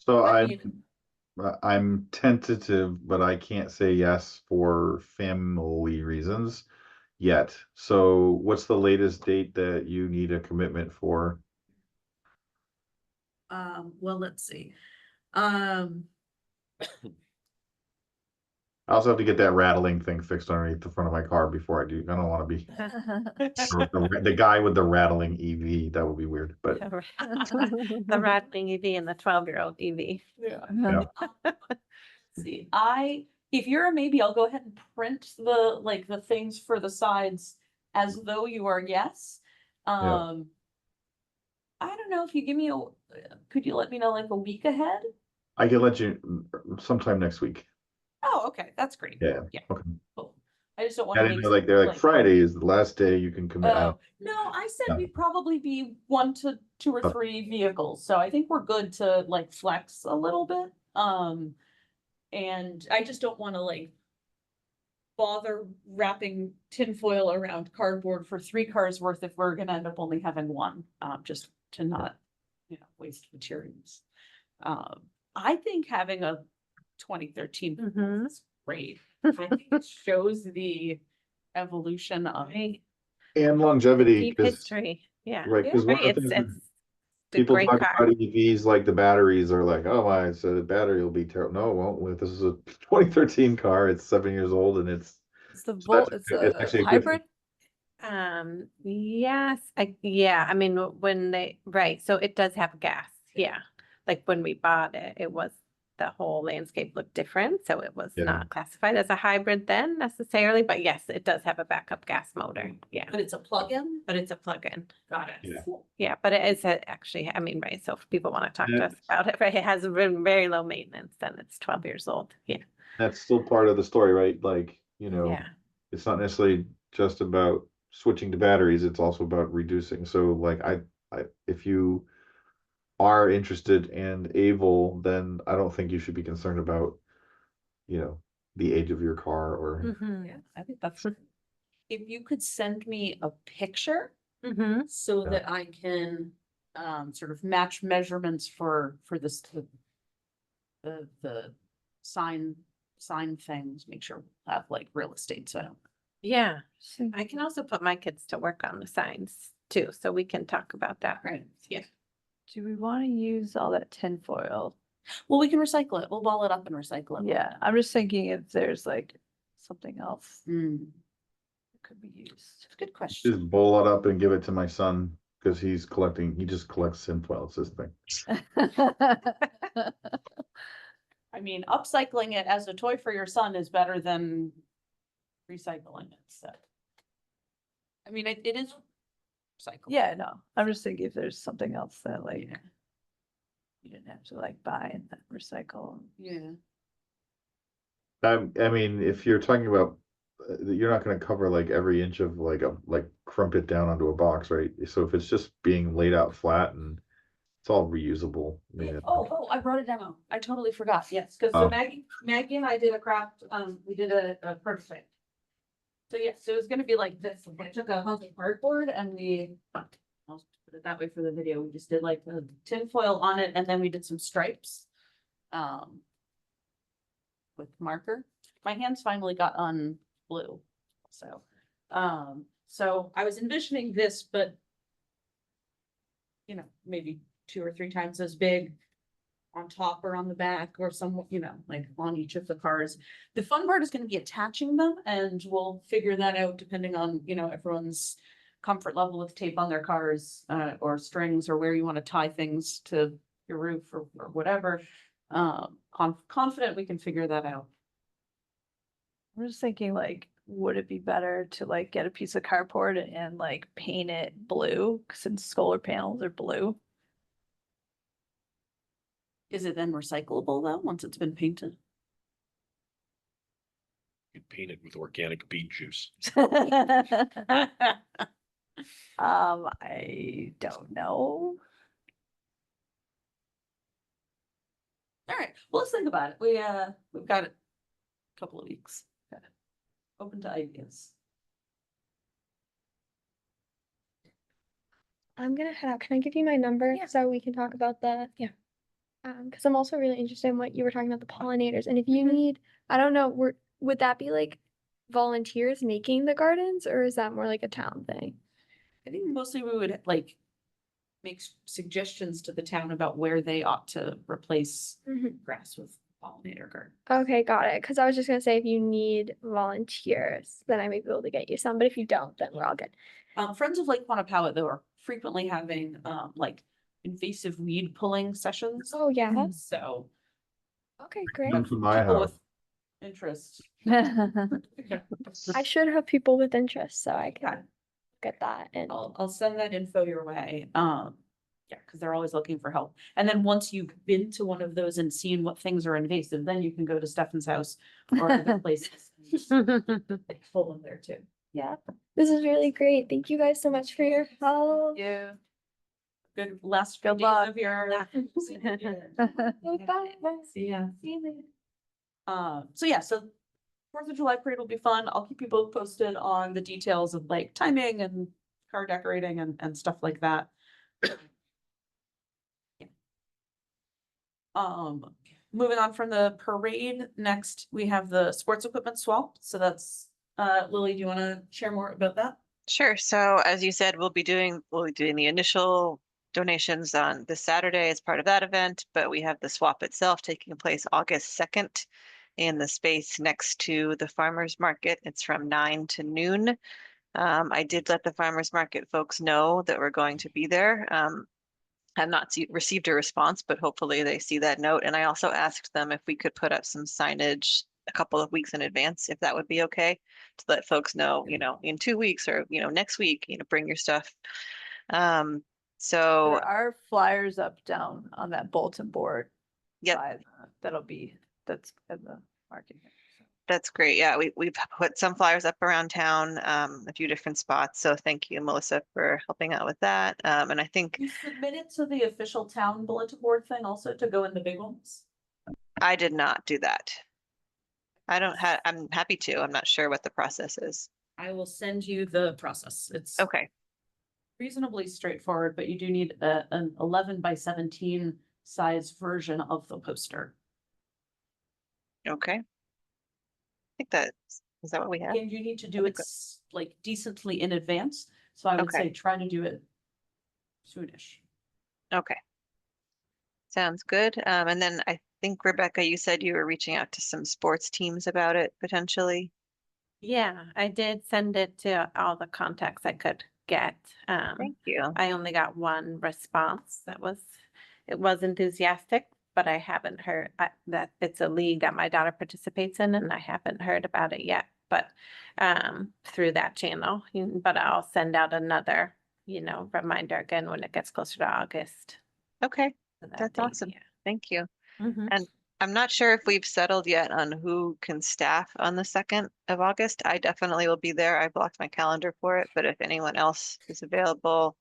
So I mean, I'm tentative, but I can't say yes for family reasons yet. So what's the latest date that you need a commitment for? well, let's see. I also have to get that rattling thing fixed underneath the front of my car before I do. I don't want to be the guy with the rattling EV. That would be weird, but The rattling EV and the 12-year-old EV. yeah. See, if you're a maybe, I'll go ahead and print the things for the sides as though you are yes. I don't know if you give me could you let me know like a week ahead? I can let you sometime next week. Oh, okay, that's great. Yeah. Yeah. Okay. Cool. I just don't want I to didn't make. know, like they're like Friday is the last day you can commit. Oh, no, I said Yeah. we'd probably be 1 to 2 or Oh. 3 vehicles, so I think we're good to like flex a little bit. And I just don't want to like bother wrapping tinfoil around cardboard for 3 cars worth if we're gonna end up only having 1, just to not, you know, waste materials. I think having a 2013 Mhm. is great. I think it shows the evolution of Right. And longevity, Deep because history. Yeah. right, because one Right, of the things it's a people great talk car. about EVs, like the batteries are like, oh my, so the battery will be terrible. No, it won't. Well, this is a 2013 car. It's 7 years old, and it's It's the so Volt, that's it's it's a actually a good thing. hybrid. Yes, I mean, right, so it does have gas, yeah. Like when we bought it, the whole landscape looked different, so it was Yeah. not classified as a hybrid then necessarily, but yes, it does have a backup gas motor, yeah. but it's a plug-in. But it's a plug-in, Got it. Yeah. yeah, but it is actually, I mean, right, so if people want to talk to Yeah. us about it, right, it has very low maintenance, and it's 12 years old, yeah. That's still part of the story, right? Like, you know, Yeah. it's not necessarily just about switching to batteries, it's also about reducing. So like if you are interested and able, then I don't think you should be concerned about, you know, the age of your car or Mhm. Yeah, I think that's. If you could send me a picture Mhm. so Yeah. that I can sort of match measurements for this the sign things, make sure we'll have like real estate, so I don't. Yeah, I can also put my kids to work on the signs too, so we can talk about that. Right, yeah. Do we want to use all that tinfoil? Well, we can recycle it. We'll ball it up and recycle it. Yeah, I'm just thinking if there's like something else Hmm, that could be used. good question. just bowl it up and give it to my son because he just collects tinfoil. It's his thing. I mean, upcycling it as a toy for your son is better than recycling it, so. I mean, it is recyclable. Yeah, no, I'm just thinking if there's something else that like Yeah. you didn't have to like buy and then recycle. Yeah. I mean, if you're talking about, you're not going to cover like every inch of like crump it down onto a box, right? So if it's just being laid out flat and it's all reusable. Yeah. Oh, I brought a demo. I totally forgot. Yes, because Oh. Maggie and I did a craft, we did a prototype. So yes, it was gonna be like this. I took a hunk of cardboard and I'll put it that way for the video. We just did like the tin foil on it and then we did some stripes. with marker. My hands finally got on blue. So I was envisioning this, but maybe 2 or 3 times as big on top or on the back or some, like on each of the cars. The fun part is going to be attaching them, and we'll figure that out depending on, everyone's comfort level with tape on their cars, or strings, or where you want to tie things to your roof or whatever. Confident we can figure that out. I'm just thinking like, would it be better to like get a piece of cardboard and like paint it blue since solar panels are blue? Is it then recyclable though, once it's been painted? You paint it with organic beet juice. I don't know. All right, well, let's think about it. We've got a couple of weeks. Got it. Open to ideas. I'm gonna head out. Can I give you my number so we can talk about the? Yeah. Because I'm also really interested in what you were talking about, the pollinators. And if you need, I don't know, would that be like volunteers making the gardens, or is that more like a town thing? I think mostly we would like make suggestions to the town about where they ought to replace grass with pollinator garden. Okay, got it. Because I was just gonna say, if you need volunteers, then I may be able to get you some. But if you don't, then we're all good. Friends of Lake Quannapowitt, though, are frequently having like invasive weed pulling sessions. Oh yeah. So Okay, great. Come to my people house. with interest. I should have people with interest, so I Yeah. can get that. And I'll send that info your way. Yeah, because they're always looking for help. And then once you've been to one of those and seen what things are invasive, then you can go to Stefan's house or other places. They pull them there too. yeah, this is really great. Thank you guys so much for your help. Yeah. Good last few Good days luck. of your. Bye. See ya. See you later. So yeah, so 4th of July parade will be fun. I'll keep you both posted on the details of like timing and car decorating and stuff like that. Yeah. Moving on from the parade, next we have the sports equipment swap. So that's, Lily, do you want to share more about that? Sure. So as you said, we'll be doing the initial donations on this Saturday as part of that event, but we have the swap itself taking place August 2nd in the space next to the farmers market. It's from 9 to noon. I did let the farmers market folks know that we're going to be there. Have not received a response, but hopefully they see that note. And I also asked them if we could put up some signage a couple of weeks in advance, if that would be okay, to let folks know, in 2 weeks or, next week, bring your stuff. So There are flyers up down on that bulletin board. Yep. That's in the market. that's great. Yeah, we've put some flyers up around town, a few different spots. So thank you, Melissa, for helping out with that. And I think You submitted to the official town bulletin board thing also to go in the big ones? I did not do that. I'm happy to. I'm not sure what the process is. I will send you the process. It's Okay. reasonably straightforward, but you do need an 11 by 17 size version of the poster. Okay. I think is that what we have? And you need to do I it think like decently in advance. So I would Okay. say try to do it soonish. Okay. Sounds good. And then I think, Rebecca, you said you were reaching out to some sports teams about it potentially. Yeah, I did send it to all the contacts I could get. Thank you. I only got one response it was enthusiastic, but I haven't heard that it's a league that my daughter participates in, and I haven't heard about it yet, but through that channel. But I'll send out another, reminder again when it gets closer to August. Okay, for that that's date, awesome. yeah. Thank you. Mhm. And I'm not sure if we've settled yet on who can staff on the 2nd of August. I definitely will be there. I blocked my calendar for it, but if anyone else is available,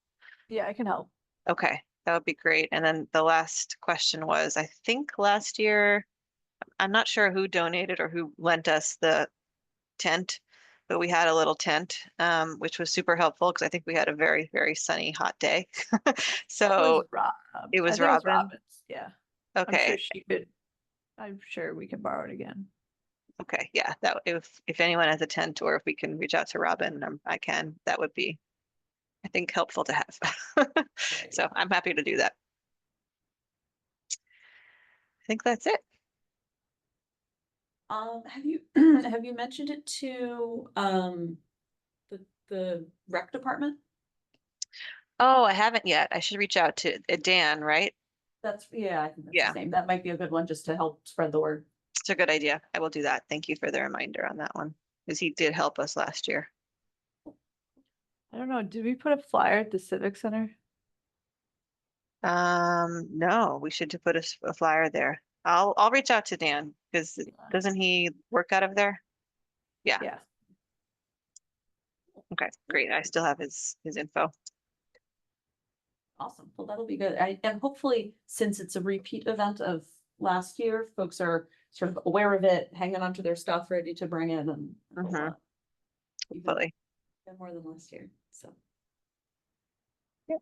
Yeah, I can help. okay, that would be great. And then the last question was, I think last year, I'm not sure who donated or who lent us the tent, but we had a little tent, which was super helpful because I think we had a very, very sunny, hot day. So Rob. it was I think Robin. Robin's, yeah. Okay. I'm sure we can borrow it again. Okay, yeah, that if anyone has a tent or if we can reach out to Robin, I can, that would be, I think, helpful to have. So I'm happy to do that. I think that's it. Have you, have you mentioned it to, the rec department? Oh, I haven't yet. I should reach out to Dan, right? That's, yeah, I think that's Yeah. his name. That might be a good one just to help spread the word. It's a good idea. I will do that. Thank you for the reminder on that one, because he did help us last year. I don't know, did we put a flyer at the Civic Center? No, we should put a flyer there. I'll reach out to Dan because doesn't he work out of there? Yeah. Yeah. Okay, great. I still have his info. Awesome. Well, that'll be good. And hopefully, since it's a repeat event of last year, folks are sort of aware of it, hanging onto their stuff, ready to bring in and. Mhm. Even Hopefully. more than last year, so. Yep.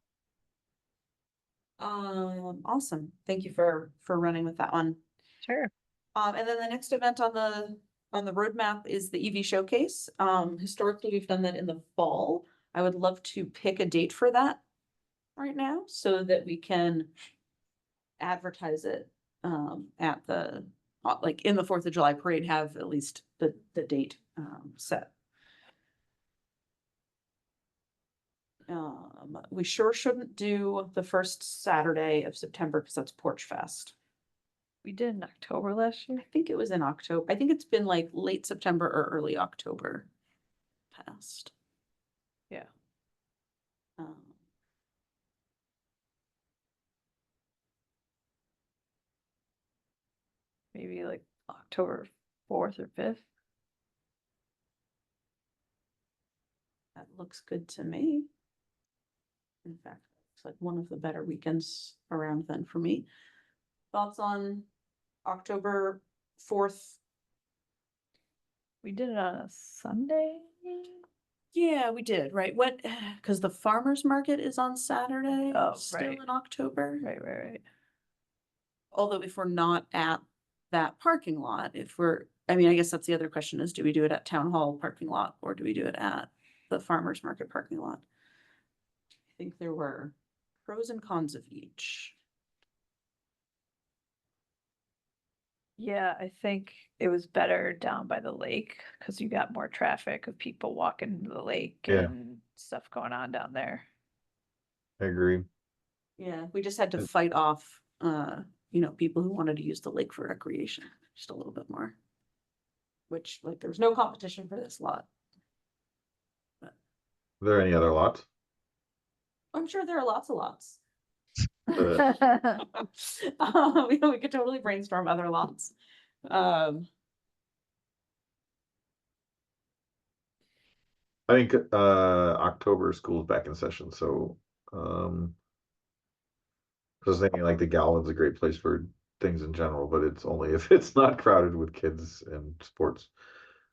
Awesome. Thank you for running with that one. Sure. And then the next event on the roadmap is the EV showcase. Historically, we've done that in the fall. I would love to pick a date for that right now so that we can advertise it at the like in the 4th of July parade, have at least the date set. We sure shouldn't do the first Saturday of September because that's Porch Fest. We did in October last year. I think it was in October. I think it's been like late September or early October past. Yeah. Um, Maybe like October 4th or 5th. That looks good to me. In fact, it's like one of the better weekends around then for me. Thoughts on October 4th? We did it on a Sunday. Yeah, we did, right? What, because the farmer's market is on Saturday, Oh, still right. in October. Right. Although if we're not at that parking lot, I mean, I guess that's the other question is, do we do it at town hall parking lot or do we do it at the farmer's market parking lot? I think there were pros and cons of each. Yeah, I think it was better down by the lake because you got more traffic of people walking to the lake Yeah. and stuff going on down there. I agree. Yeah, we just had to fight off, people who wanted to use the lake for recreation, just a little bit more. Which, like, there was no competition for this lot. Are there any other lots? I'm sure there are lots of lots. Uh, We could totally brainstorm other lots. I think October school's back in session, so I was thinking like the Galvin's a great place for things in general, but it's only if it's not crowded with kids and sports.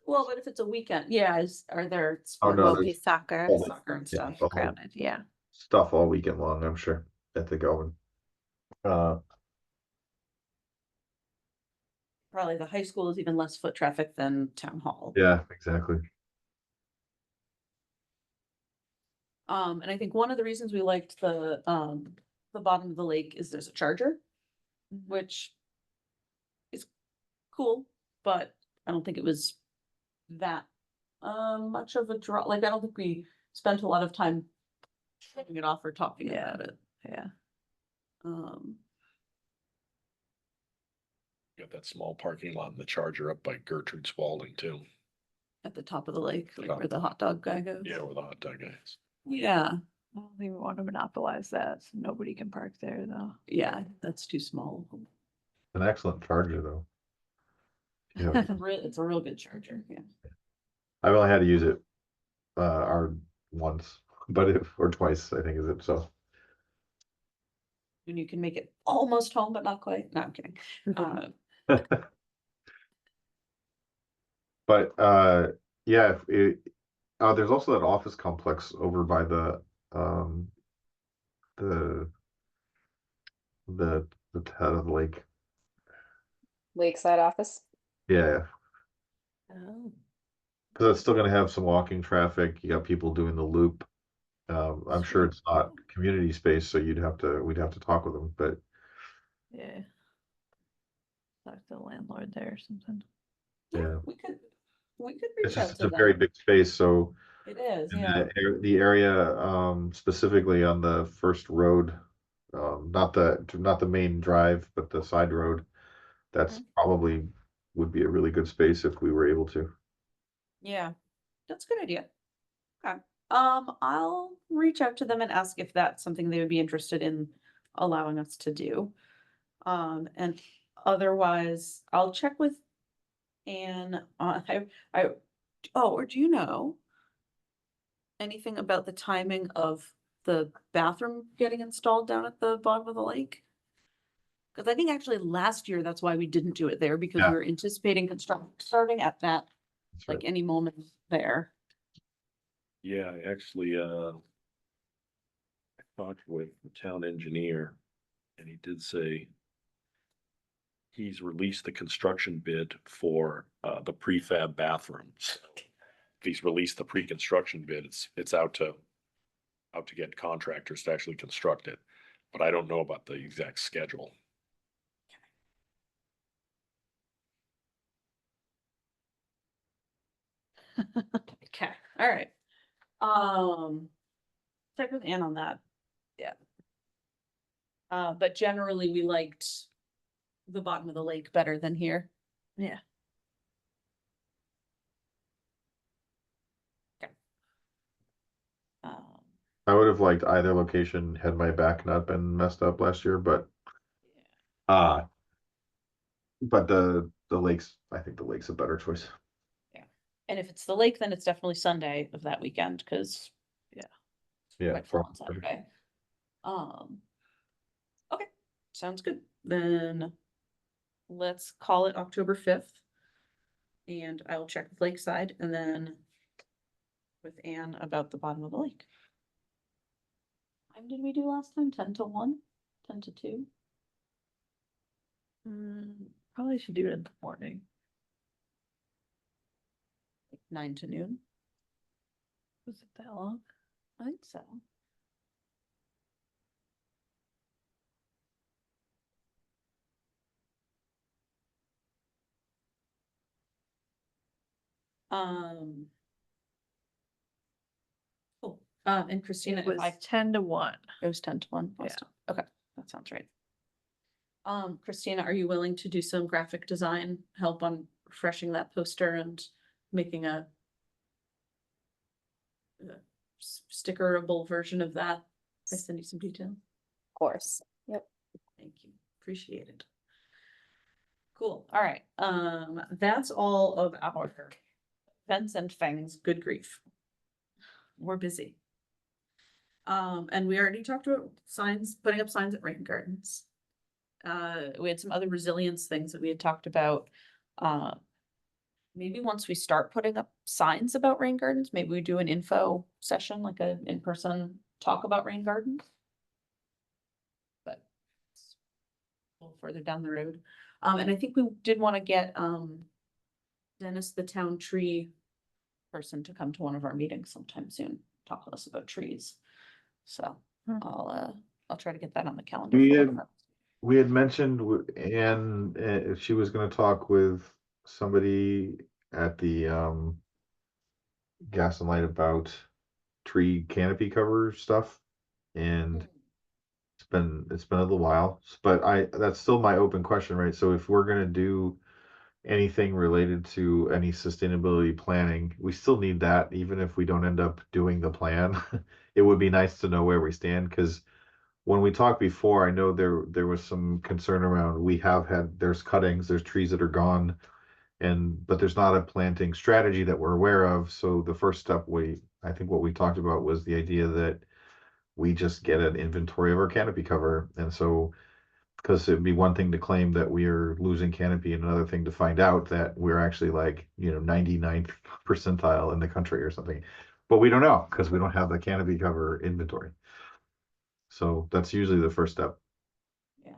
Well, but if it's a weekend, yeah, are there? Oh, It no, will there's be soccer. all the- Soccer and yeah, stuff. the whole Crowded, yeah. stuff all weekend long, I'm sure, at the Galvin. Probably the high school is even less foot traffic than town hall. Yeah, exactly. And I think one of the reasons we liked the bottom of the lake is there's a charger, which is cool, but I don't think it was that much of a draw. Like, I don't think we spent a lot of time showing it off or talking Yeah. about it. Yeah. Got that small parking lot and the charger up by Gertrude Spalding too. At the top of the lake, like Yeah. where the hot dog guy goes. Yeah, where the hot dog guys. Yeah, I don't think we want to monopolize that. So nobody can park there though. yeah, that's too small. An excellent charger though. Yeah, It's a real good charger, yeah. I've only had to use it once, but or twice, I think is it, so. And you can make it almost home, but not quite. No, I'm kidding. But yeah, there's also that office complex over by the the head of the lake. Lakeside office. Yeah, Oh, Cause it's still gonna have some walking traffic. You got people doing the loop. I'm sure Sweet. it's not community space, so we'd have to talk with them, but Yeah. Talk to the landlord there or something. yeah. We could It's reach out just, it's to a very them. big space, so. It is, And yeah. the area, specifically on the first road, not the main drive, but the side road. That's probably would be a really good space if we were able to. Yeah, that's a good idea. Okay. I'll reach out to them and ask if that's something they would be interested in allowing us to do. And otherwise, I'll check with Anne. Oh, or do you know anything about the timing of the bathroom getting installed down at the bottom of the lake? Because I think actually last year, that's why we didn't do it there, because we Yeah. were anticipating construction starting at that, That's right. like any moment there. Yeah, I actually, I talked with the town engineer and he did say he's released the construction bid for, the prefab bathrooms. If he's released the pre-construction bid, it's out to get contractors to actually construct it. But I don't know about the exact schedule. Okay, all right. Check with Ann on that. Yeah. But generally, we liked the bottom of the lake better than here. Yeah. Okay. Um, I would have liked either location had my back not been messed up last year, uh, but the lakes, I think the lake's a better choice. and if it's the lake, then it's definitely Sunday of that weekend, because Yeah. might fall on Saturday. Okay, sounds good. Then let's call it October 5th. And I will check with Lakeside and then with Anne about the bottom of the lake. Time did we do last time? 10 to 1? 10 to 2? Probably should do it in the morning. 9 to noon? Was it that long? I think so. Cool. And Christina, It was 10 to 1. it was 10 to 1. Yeah. Okay, that sounds right. Christina, are you willing to do some graphic design help on refreshing that poster and making a stickerable version of that? I send you some detail. Of course. Yep. Thank you. Appreciate it. Cool. All right. That's all of our events and things. Good grief. We're busy. And we already talked about signs, putting up signs at rain gardens. We had some other resilience things that we had talked about. Maybe once we start putting up signs about rain gardens, maybe we do an info session, like an in-person talk about rain gardens. But it's a little further down the road. And I think we did want to get Dennis, the town tree person, to come to one of our meetings sometime soon, talk to us about trees. So I'll try to get that on the calendar. We had mentioned, Anne, if she was gonna talk with somebody at the, Gas and Light about tree canopy cover stuff. And it's been a little while, but that's still my open question, right? So if we're gonna do anything related to any sustainability planning, we still need that, even if we don't end up doing the plan. It would be nice to know where we stand, because when we talked before, I know there was some concern around, there's cuttings, there's trees that are gone, but there's not a planting strategy that we're aware of. So the first step, I think what we talked about was the idea that we just get an inventory of our canopy cover. And so, because it'd be one thing to claim that we are losing canopy and another thing to find out that we're actually, like, 99th percentile in the country or something. But we don't know, because we don't have the canopy cover inventory. So that's usually the first step. Yeah.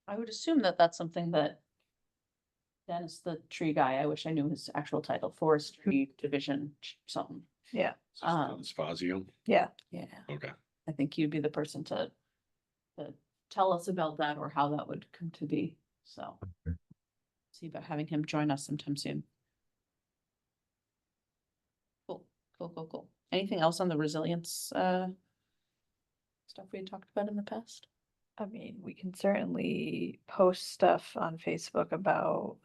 I would assume that that's something that Dennis, the tree guy, I wish I knew his actual title, forestry division, something. Yeah, Dennis Fazio. yeah. Yeah, Okay. I think you'd be the person to tell us about that or how that would come to be, so. See about having him join us sometime soon. Cool, cool, cool, cool. Anything else on the resilience, stuff we had talked about in the past? I mean, we can certainly post stuff on Facebook about,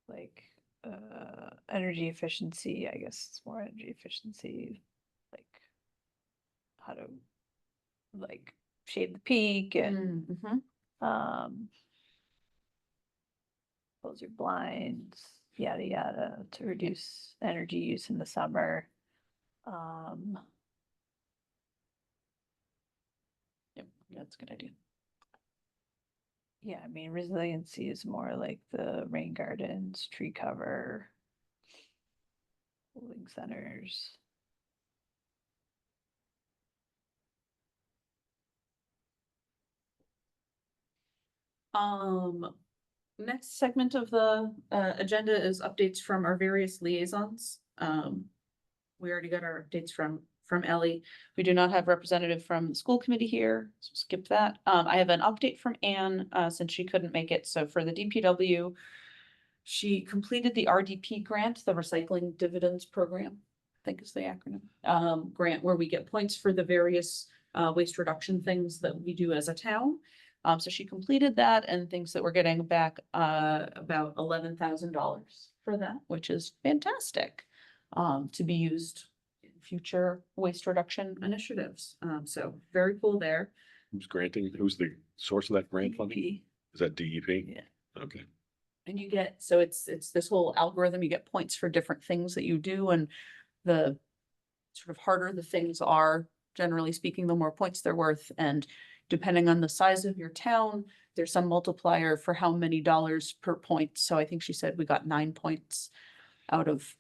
like, energy efficiency, I guess it's more energy efficiency, like how to, like, shade the peak and, um, close your blinds, yada, yada, to reduce energy use in the summer. Yep, that's a good idea. Yeah, I mean, resiliency is more like the rain gardens, tree cover, cooling centers. Next segment of the agenda is updates from our various liaisons. We already got our updates from Ellie. We do not have representative from the school committee here, so skip that. I have an update from Anne, since she couldn't make it. So for the DPW, she completed the RDP grant, the Recycling Dividends Program, I think is the acronym, grant where we get points for the various waste reduction things that we do as a town. So she completed that and thinks that we're getting back about $11,000 for that, which is fantastic, to be used in future waste reduction initiatives. So very cool there. Who's granting, who's the source of that grant funding? DEP. Is that DEP? Yeah. Okay. And you get, so it's this whole algorithm, you get points for different things that you do, and the sort of harder the things are, generally speaking, the more points they're worth. And depending on the size of your town, there's some multiplier for how many dollars per point. So I think she said we got 9 points out of,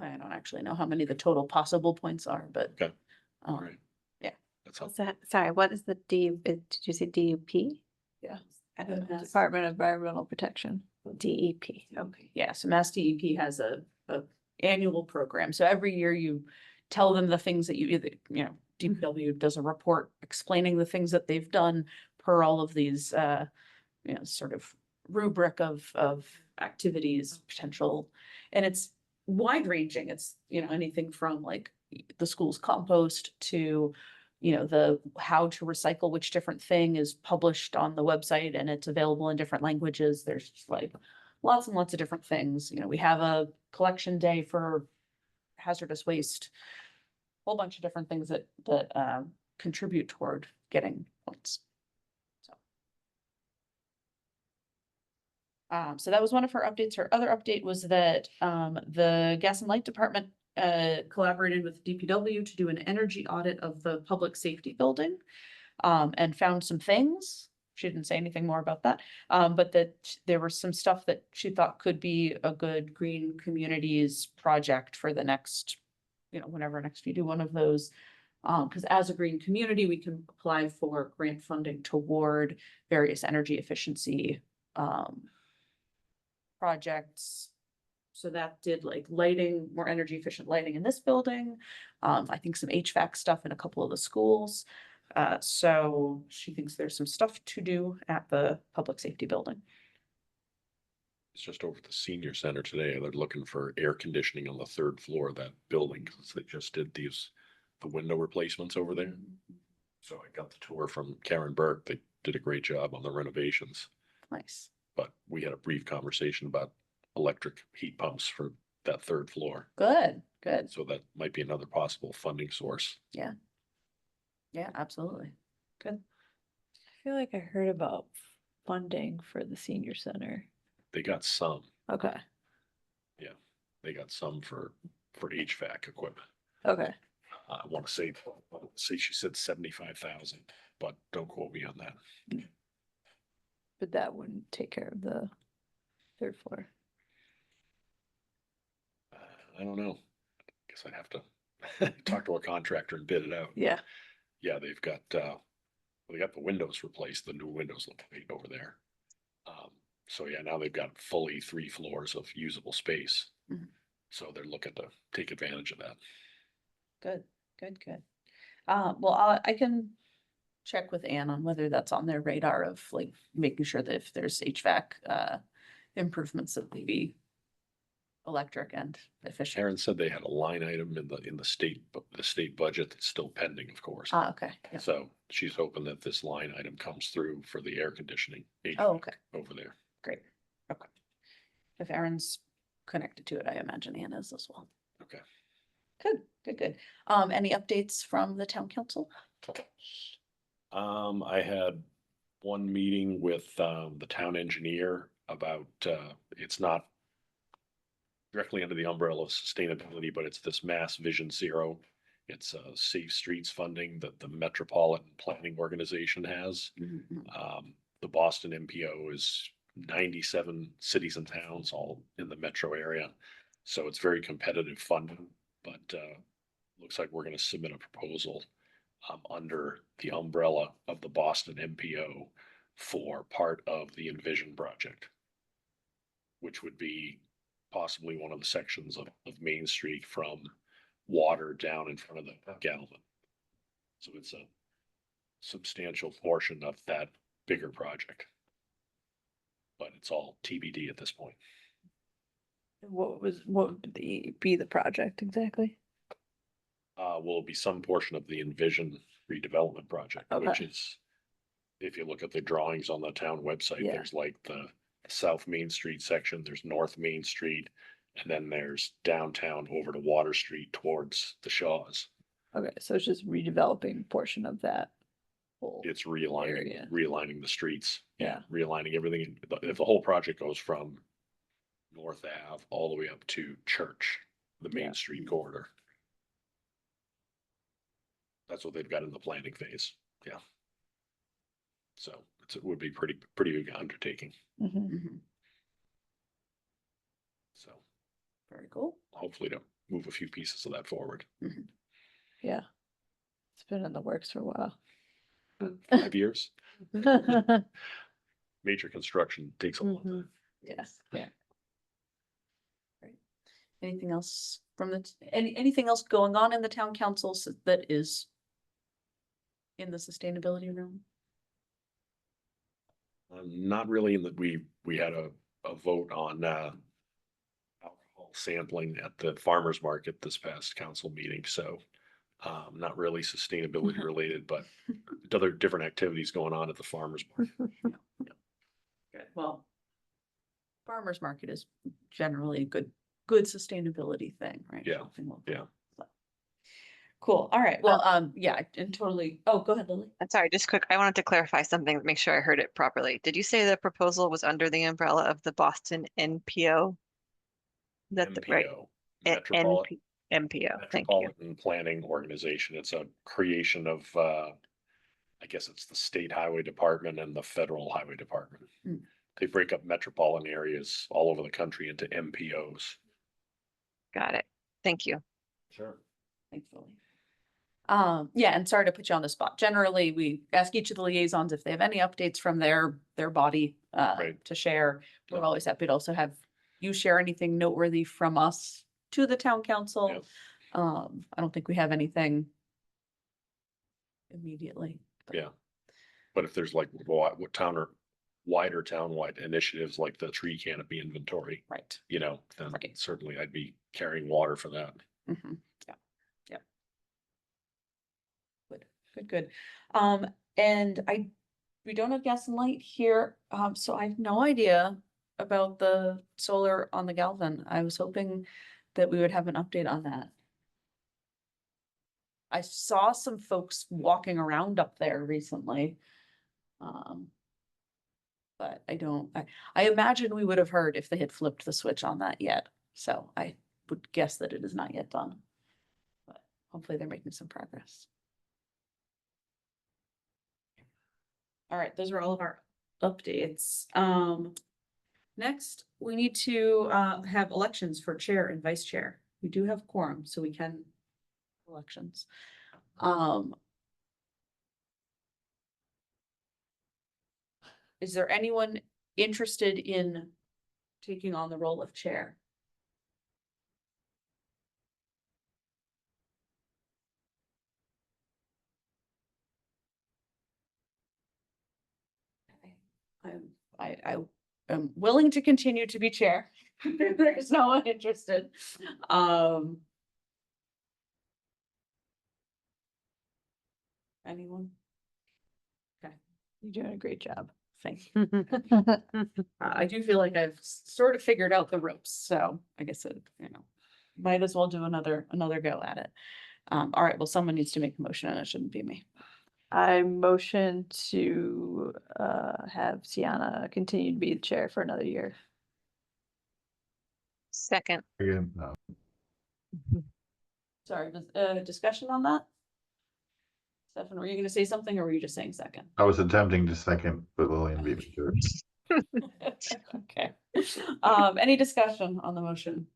I don't actually know how many the total possible points are, but. Okay. um, All right. yeah. That's What's helpful. that? Sorry, what is the did you say DUP? Yeah. Department of Environmental Protection. DEP. Okay, yeah, so Mass DEP has a annual program, so every year you tell them the things that you either, DPW does a report explaining the things that they've done per all of these, sort of rubric of activities, potential, and it's wide ranging, it's, anything from like the school's compost to the how to recycle which different thing is published on the website and it's available in different languages. There's just like lots and lots of different things. We have a collection day for hazardous waste, whole bunch of different things that contribute toward getting points. So that was one of her updates. Her other update was that the gas and light department collaborated with DPW to do an energy audit of the public safety building, and found some things. She didn't say anything more about that, but that there was some stuff that she thought could be a good green communities project for the next, whenever next we do one of those. Because as a green community, we can apply for grant funding toward various energy efficiency projects. So that did like lighting, more energy efficient lighting in this building. I think some HVAC stuff in a couple of the schools. So she thinks there's some stuff to do at the public safety building. It's just over at the senior center today. They're looking for air conditioning on the 3rd floor of that building because they just did the window replacements over there. So I got the tour from Karen Burke. They did a great job on the renovations. Nice. But we had a brief conversation about electric heat pumps for that 3rd floor. Good, good. So that might be another possible funding source. Yeah. Yeah, absolutely. Good. I feel like I heard about funding for the senior center. They got some. Okay, They got some for HVAC equipment. okay. I want to say she said 75,000, but don't quote me on that. But that wouldn't take care of the 3rd floor. I don't know. Guess I'd have to talk to a contractor and bid it out. Yeah, Yeah, they've got they got the windows replaced. The new windows look great over there. So yeah, now they've got fully 3 floors of usable space. Mhm. So they're looking to take advantage of that. Good, good. Well, I can check with Ann on whether that's on their radar of like making sure that if there's HVAC improvements that they be electric and efficient. Aaron said they had a line item in the state budget that's still pending, of course. Okay. Yeah. So she's hoping that this line item comes through for the air conditioning Oh, HVAC okay. over there. Great. Okay. If Aaron's connected to it, I imagine Ann is as well. Okay. Good. Any updates from the town council? I had one meeting with the town engineer about it's not directly under the umbrella of sustainability, but it's this Mass Vision Zero. It's safe streets funding that the Metropolitan Planning Organization has. The Boston MPO is 97 cities and towns all in the metro area. So it's very competitive funding, but looks like we're going to submit a proposal under the umbrella of the Boston MPO for part of the Envision project, which would be possibly one of the sections of Main Street from Water down in front of the Galvin. So it's a substantial portion of that bigger project. But it's all TBD at this point. What would be the project exactly? Will be some portion of the Envision redevelopment project, which Okay. is, if you look at the drawings on the town website, Yeah. there's like the South Main Street section, there's North Main Street, and then there's downtown over to Water Street towards the Shaws. Okay, so it's just redeveloping a portion of that whole. It's Area. realigning the streets. Yeah. Realigning everything. If the whole project goes from North Ave all the way up to Church, the Main Yeah. Street corridor. That's what they've got in the planning phase. Yeah. So it would be pretty big undertaking. Mhm. So Very cool. hopefully to move a few pieces of that forward. Yeah. It's been in the works for a while. 5 years, major construction takes a long time. Yes. Yeah. Great. Anything else from anything else going on in the town council that is in the sustainability room? Not really in that we had a vote on alcohol sampling at the farmer's market this past council meeting, so not really sustainability related, but other different activities going on at the farmer's market. Good. Well, farmer's market is generally a good sustainability thing, right? Yeah, Shopping local. yeah. So. Cool. All right. Well, yeah, and totally. Oh, go ahead, Lily. I'm sorry, just quick. I wanted to clarify something, make sure I heard it properly. Did you say the proposal was under the umbrella of the Boston NPO? That's right. MPO, NP MPO. Thank you. Metropolitan Planning Organization. It's a creation of, I guess it's the State Highway Department and the Federal Highway Department. They break up metropolitan areas all over the country into MPOs. Got it. Thank you. Sure. Thankfully. Yeah, and sorry to put you on the spot. Generally, we ask each of the liaisons if they have any updates from their body Right. to share. We're Yeah. always happy to also have you share anything noteworthy from us to the town council. Yep. I don't think we have anything immediately. but- Yeah. But if there's like what wider townwide initiatives like the tree canopy inventory, Right. then Right. certainly I'd be carrying water for that. Yeah. Good. And we don't have gas and light here, so I have no idea about the solar on the Galvin. I was hoping that we would have an update on that. I saw some folks walking around up there recently. But I imagine we would have heard if they had flipped the switch on that yet, so I would guess that it is not yet done. But hopefully they're making some progress. All right, those are all of our updates. Next, we need to have elections for chair and vice chair. We do have quorum, so we can elections. Is there anyone interested in taking on the role of chair? I am willing to continue to be chair. There's no one interested. Anyone? You're doing a great job. Thank you. I do feel like I've sort of figured out the ropes, so I guess it, might as well do another go at it. All right, well, someone needs to make a motion and it shouldn't be me. I motion to have Sienna continue to be the chair for another year. Second. Again, no. Sorry, discussion on that? Stefan, were you gonna say something or were you just saying second? I was attempting to second, but Lillian beat me to it. Okay. Any discussion on the motion?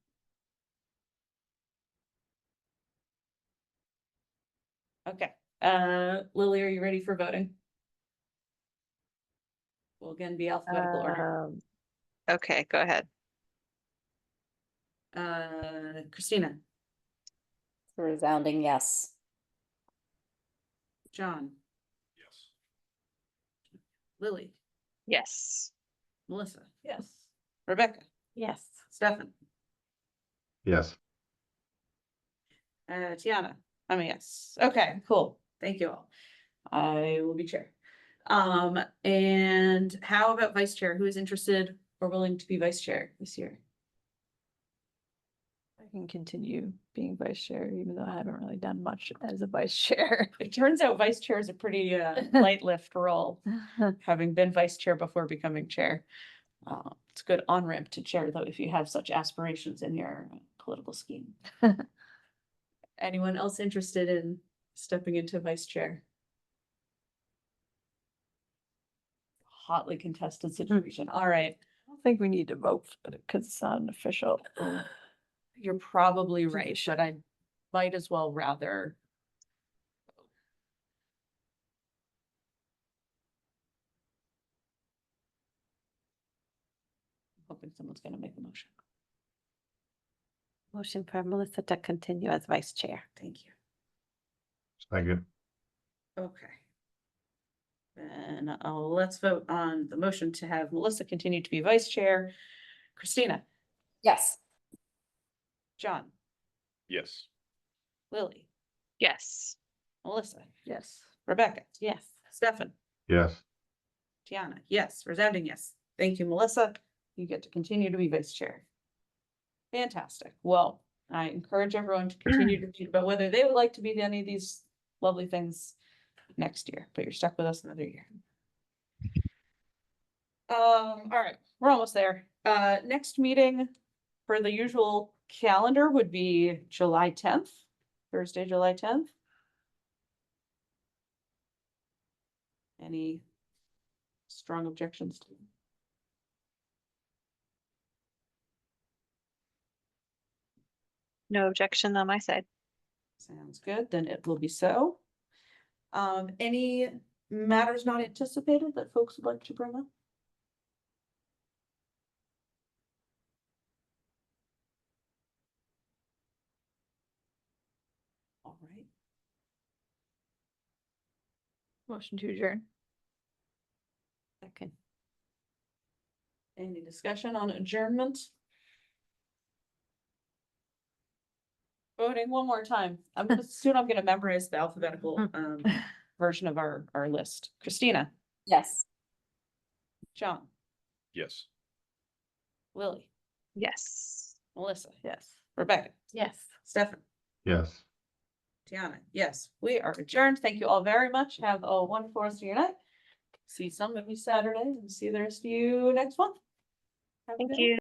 Okay, Lily, are you ready for voting? We'll again be alphabetical order. Okay, go ahead. Christina, It's a resounding yes. John, Yes. Lily, Yes. Melissa, Yes. Rebecca, Yes. Stefan, Yes. Tiana, I'm a yes. Okay, cool. Thank you all. I will be chair. And how about vice chair? Who is interested or willing to be vice chair this year? I can continue being vice chair, even though I haven't really done much as a vice chair. It turns out vice chair is a pretty light lift role, having been vice chair before becoming chair. It's a good on-ramp to chair, though, if you have such aspirations in your political scheme. Anyone else interested in stepping into vice chair? Hotly contested situation. All right, I don't think we need to vote for it because it's not an official. you're probably right, but I might as well rather. Hoping someone's gonna make a motion. Motion for Melissa to continue as vice chair. Thank you. Second. Okay. And let's vote on the motion to have Melissa continue to be vice chair. Christina, Yes. John, Yes. Lily, Yes. Melissa, Yes. Rebecca, Yes. Stefan, Yes. Tiana, yes, resounding yes. Thank you, Melissa. You get to continue to be vice chair. Fantastic. Well, I encourage everyone to continue to think about whether they would like to be any of these lovely things next year, but you're stuck with us another year. All right, we're almost there. Next meeting for the usual calendar would be July 10th, Thursday, July 10th. Any strong objections to? No objection on my side. Sounds good, then it will be so. Any matters not anticipated that folks would like to bring up? All right, Motion to adjourn. Second. any discussion on adjournment? Voting one more time. Soon I'm gonna memorize the alphabetical version of our list. Christina, Yes. John, Yes. Lily, Yes. Melissa, Yes. Rebecca, Yes. Stefan, Yes. Tiana. Yes, we are adjourned. Thank you all very much. Have a wonderful rest of your night. See some of you Saturday and see the rest of you next month. Have a Thank good you. one.